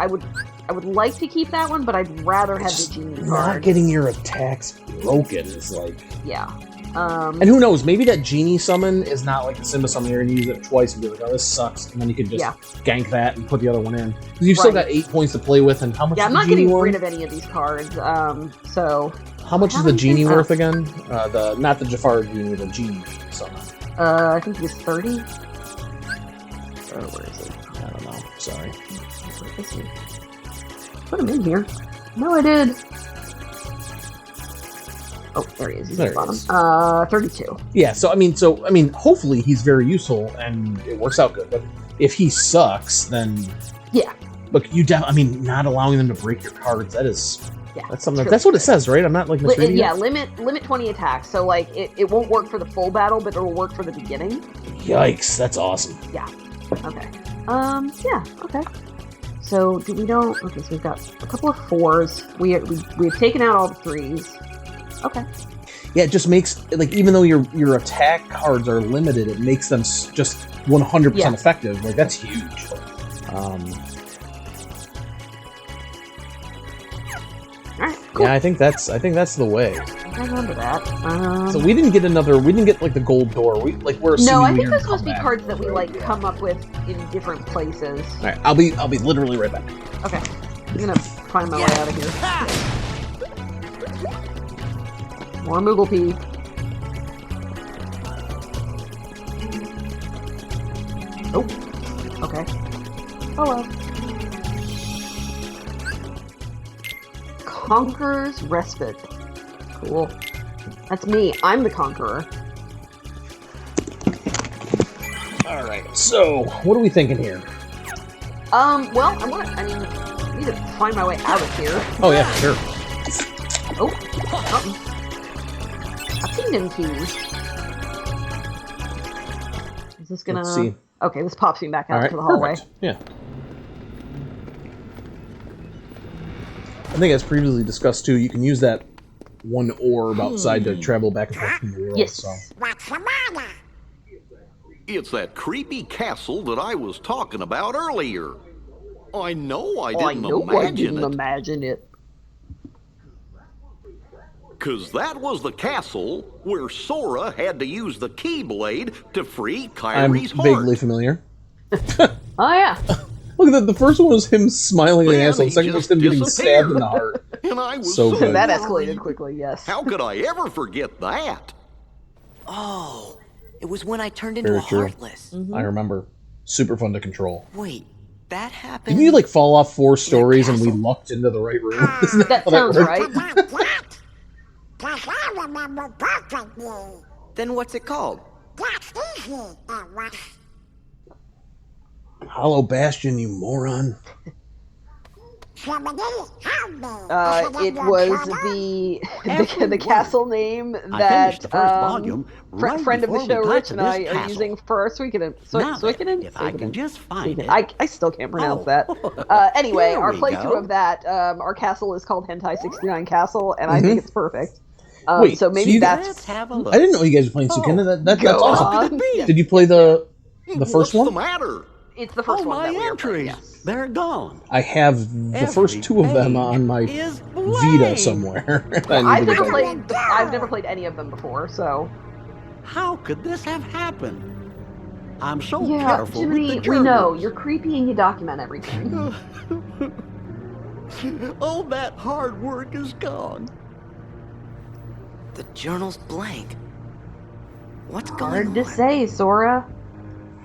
would like to keep that one, but I'd rather have the Genie card. Not getting your attacks broken is like. Yeah. And who knows? Maybe that Genie summon is not like the Simba summon. You're gonna use it twice and be like, "Oh, this sucks," and then you can just gank that and put the other one in because you've still got 8 points to play with. And how much? Yeah, is I'm not Genie getting worth? rid of any of these cards. So. How much is the Genie worth again? Not the Jafar Genie, the Genie summon. I think he's 30. Where is he? I don't know. Sorry. Where is he? Put him in here. No, I did. Oh, there he is. He's at the bottom. 32. Yeah. So I mean, hopefully he's very useful and it works out good. But if he sucks, then Look, not allowing them to break your cards. That is. Yeah, that's something. That's what it says, right? I'm not like misreading it. Limit 20 attacks. So like it won't work for the full battle, but it will work for the beginning. Yikes! That's awesome. Yeah. Okay. Yeah. Okay. So Okay. So we've got a couple of 4s. We've taken out all the 3s. Okay. Yeah, it just makes even though your attack cards are limited, it makes them just 100% effective. Like that's huge. Alright, Yeah, I think that's the way. I remember that. So we didn't get like the gold door. We're assuming No, I we think are those gonna supposed come to be back. cards that we like come up with in different places. All right, I'll be literally right back. Okay, I'm gonna find my way out of here. More Moogle pee. Oh, okay. Oh well. Conqueror's Respite. Cool. That's me. I'm the Conqueror. All right. So what are we thinking here? Well, I need to find my way out of here. Oh yeah, sure. Oh, something. A kingdom key. Is this gonna... Let's see. Okay, this pops me back out All right, to the hallway. perfect. Yeah. I think as previously discussed too, you can use that one orb outside to travel back and forth from the world. Yes. So. It's that creepy castle that I was talking about earlier. I know I didn't imagine it. Because that was the castle where Sora had to use the Keyblade to free I'm Kyrie's heart. vaguely familiar. Oh yeah. Look at that. The first one was him smiling at the Then asshole. The he second was just him getting stabbed in the disappeared. heart. And I was So good. That worried. escalated quickly, yes. How could I ever forget that? Oh, it was when I turned into Very a true. Heartless. I remember. Super fun to control. Wait, that happened? Didn't you like fall off 4 stories and we lucked into the right room? Isn't That how sounds worked? right. Because I remember perfectly. Then what's it called? That's easy, was. Hollow Bastion, you moron. Somebody help me. It was the castle name that friend of the show Rich and I are using for our Suikoden. If I can just find it. I still can't pronounce that. Anyway, Here our we playthrough go. of that, our castle is called Hentai 69 Castle, and I think it's perfect. Wait, so maybe so you- that's... Let's have a look. I didn't know you guys were playing Suikoden. That's Go awesome. on. Did you play the first What's one? the matter? It's the first Oh, one my that we are playing, entries. yes. They're gone. I have the first 2 of them on my Is Vita blank. somewhere. I've never played any of them before, so... How could this have happened? I'm so Yeah, careful Jiminy, with the we know. journals. You're creepy and you document everything. All that hard work is gone. The journal's blank. What's going Hard on? to say, Sora.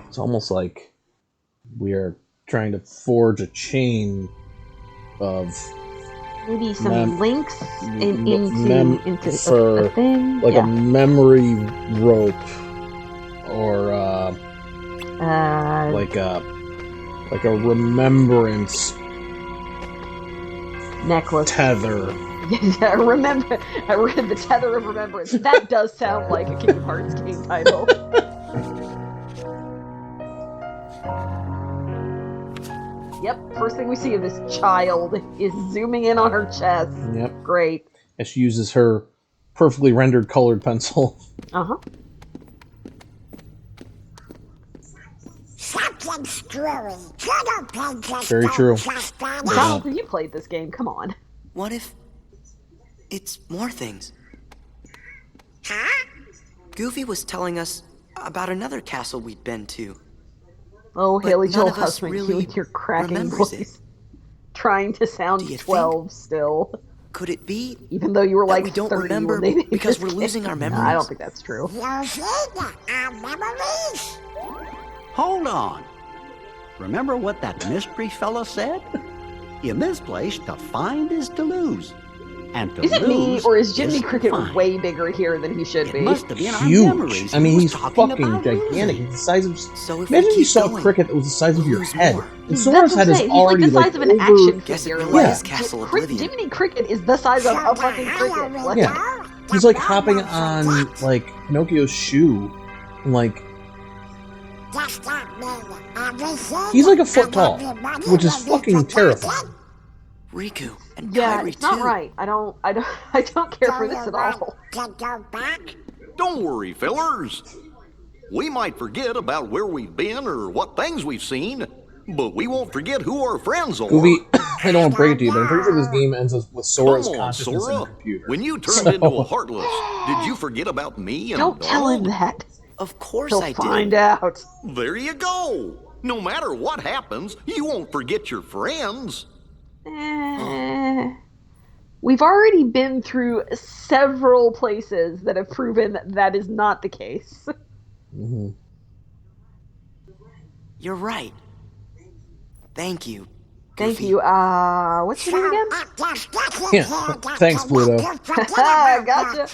It's almost like we are trying to forge a chain of Maybe some Mem- links into for a thing. like yeah. a memory rope or like a remembrance Necklace. tether. I remember. I read the Tether of Remembrance. That does sound like a Kingdom Hearts game title. Yep. First thing we see of this child is zooming in on her chest. Yep. Great. As she uses her perfectly rendered colored pencil. Uh huh. Something screwy. Should've played this Very game true. just then. How have you played this game? Come on. What if it's more things? Huh? Goofy was telling us about another castle we'd been to. Oh, But Haley none Joel of us Husband, you really with your cracking remembers voice. it. Trying to sound Do you 12 still. Could it be Even though you were that like we don't 30 remember when they made because this we're losing game. our No, I memories? don't think that's true. You see our memories? Hold on. Remember what that mystery fella said? In this place, to find is to lose. And to Is it me, lose or is Jiminy to Cricket find. way bigger here than he should It be? must have been our Huge. memories. I mean, he was he's talking fucking about gigantic. losing. He's the size of. So if we Imagine you keep saw a going, cricket that was the size of your lose head. more. And That's Sora's what head I'm is saying. He's like already the size of an over. action Guess it figure. really Yeah. is Castle Crick- Oblivion. Jiminy Cricket is the size of a So fucking now cricket. we Like, Yeah. go He's to like hopping Batman on Forget. like Pinocchio's shoe, and like Just that mean everything he's like a foot and tall, everybody which is will be fucking forgotten. terrifying. Riku and yeah, Kairi it's not too. right. I don't care for Do this you at all. want to go back? Don't worry, fellers. We might forget about where we've been or what things we've seen, but we won't forget who our friends are. Goofy, I don't want to break it to you, but I'm pretty sure this game ends with Sora's Come on, consciousness in Sora. the computer. When you turned into a Heartless, did you forget about me and Don't tell him Donald? that. Of course He'll I find did. out. There you go. No matter what happens, you won't forget your friends. We've already been through several places that have proven that is not the case. Mm-hmm. You're right. Thank you. Thank Goofy. you. What's your name again? Yeah, thanks, Pluto. Gotcha.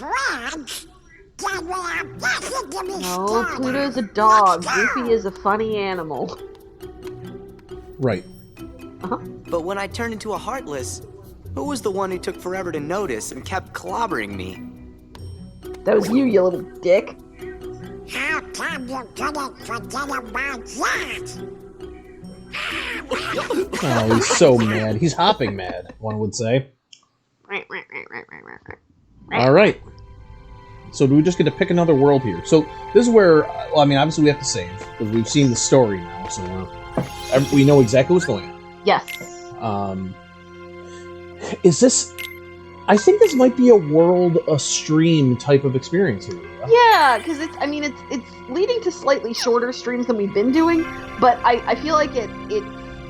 No, Pluto's a dog. Goofy is a funny animal. Right. But when I turned into a Heartless, who was the one who took forever to notice and kept clobbering me? That was you little dick. How come you couldn't forget about that? Oh, he's so mad. He's hopping mad, one would say. All right. So do we just get to pick another world here? So this is where, well, I mean, obviously we have to save, because we've seen the story now, so we know exactly what's going on. Yes. Is this... I think this might be a stream type of experience here. Yeah, because it's leading to slightly shorter streams than we've been doing, but I feel like it's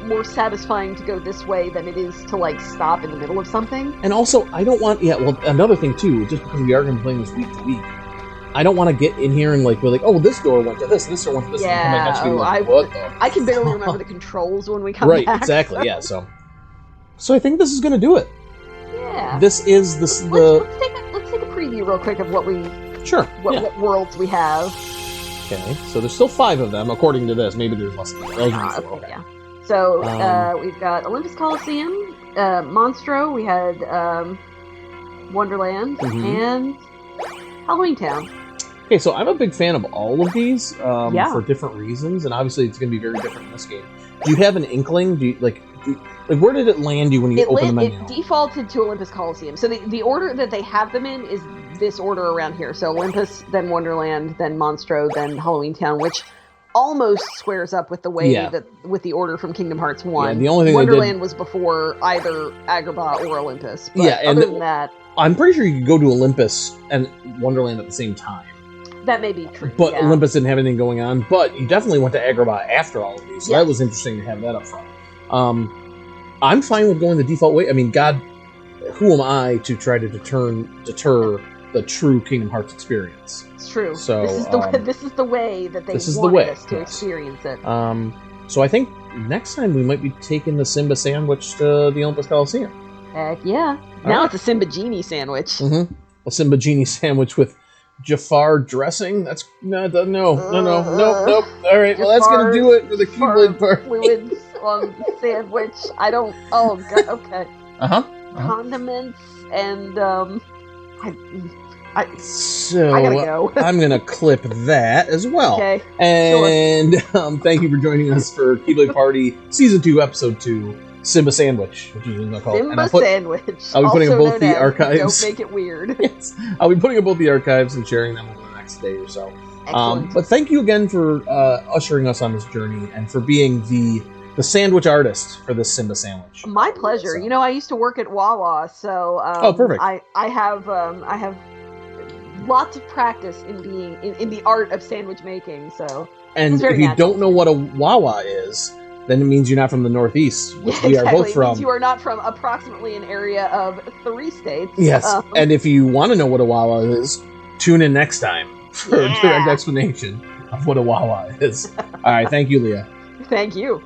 more satisfying to go this way than it is to like stop in the middle of something. And also, I don't want... Yeah, well, another thing too, just because we are going to be playing this week to week, I don't want to get in here and like we're like, oh, this door went to this door went to this. Yeah, and come back next week and like, what the... I can barely remember the controls when we come right, back. exactly, yeah. So I think this is going to do it. Yeah. This is Let's take a preview real quick of what what worlds we have. Okay, so there's still 5 of them according to this. Maybe there's less than that. Okay, yeah. So we've got Olympus Coliseum, Monstro. We had Wonderland and Halloween Town. Okay, so I'm a big fan of all of these for different reasons, and obviously it's going to be very different in this game. Do you have an inkling? Where did it land you when you open the menu? It defaulted to Olympus Coliseum. So the order that they have them in is this order around here. So Olympus, then Wonderland, then Monstro, then Halloween Town, which almost squares up with the way with the order from Kingdom Hearts 1. Yeah, the only thing Wonderland was before either Agrabah or Olympus. But and other than that, I'm pretty sure you could go to Olympus and Wonderland at the same time. that may be true. But yeah. Olympus didn't have anything going on. But you definitely went to Agrabah after all of these. So that was interesting to have that up front. I'm fine with going the default way. I mean, God, who am I to try to deter the true Kingdom Hearts experience? It's true. So this is the way that they wanted us to experience it. So I think next time we might be taking the Simba sandwich to the Olympus Coliseum. Heck yeah! Now it's a Simba Genie sandwich. Mm-hmm. A Simba Genie sandwich with Jafar dressing. That's no. All right, well that's gonna do it for the Keyblade part. Fluid sandwich. I don't. Oh god. Okay. Condiments and So I gotta go. I'm gonna clip that as well. Okay. And thank you for joining us for Keyblade Party Season 2, Episode 2, Simba Sandwich, which is what it's called. Simba Sandwich. I'll be putting in both the known as archives. Don't make it weird. Yes, I'll be putting in both the archives and sharing them over the next day or so. Excellent. But thank you again for ushering us on this journey and for being the sandwich artist for this Simba sandwich. My pleasure. So. You know, I used to work at Wawa, so perfect. I have lots of practice in being in the art of sandwich making. So and if you don't know what a Wawa is, then it means you're not from the Northeast, which we are both from. It means you are not from approximately an area of 3 states. Yes, and if you want to know what a Wawa is, tune in next time for a direct explanation of what a Wawa is. All right, thank you, Leah. Thank you.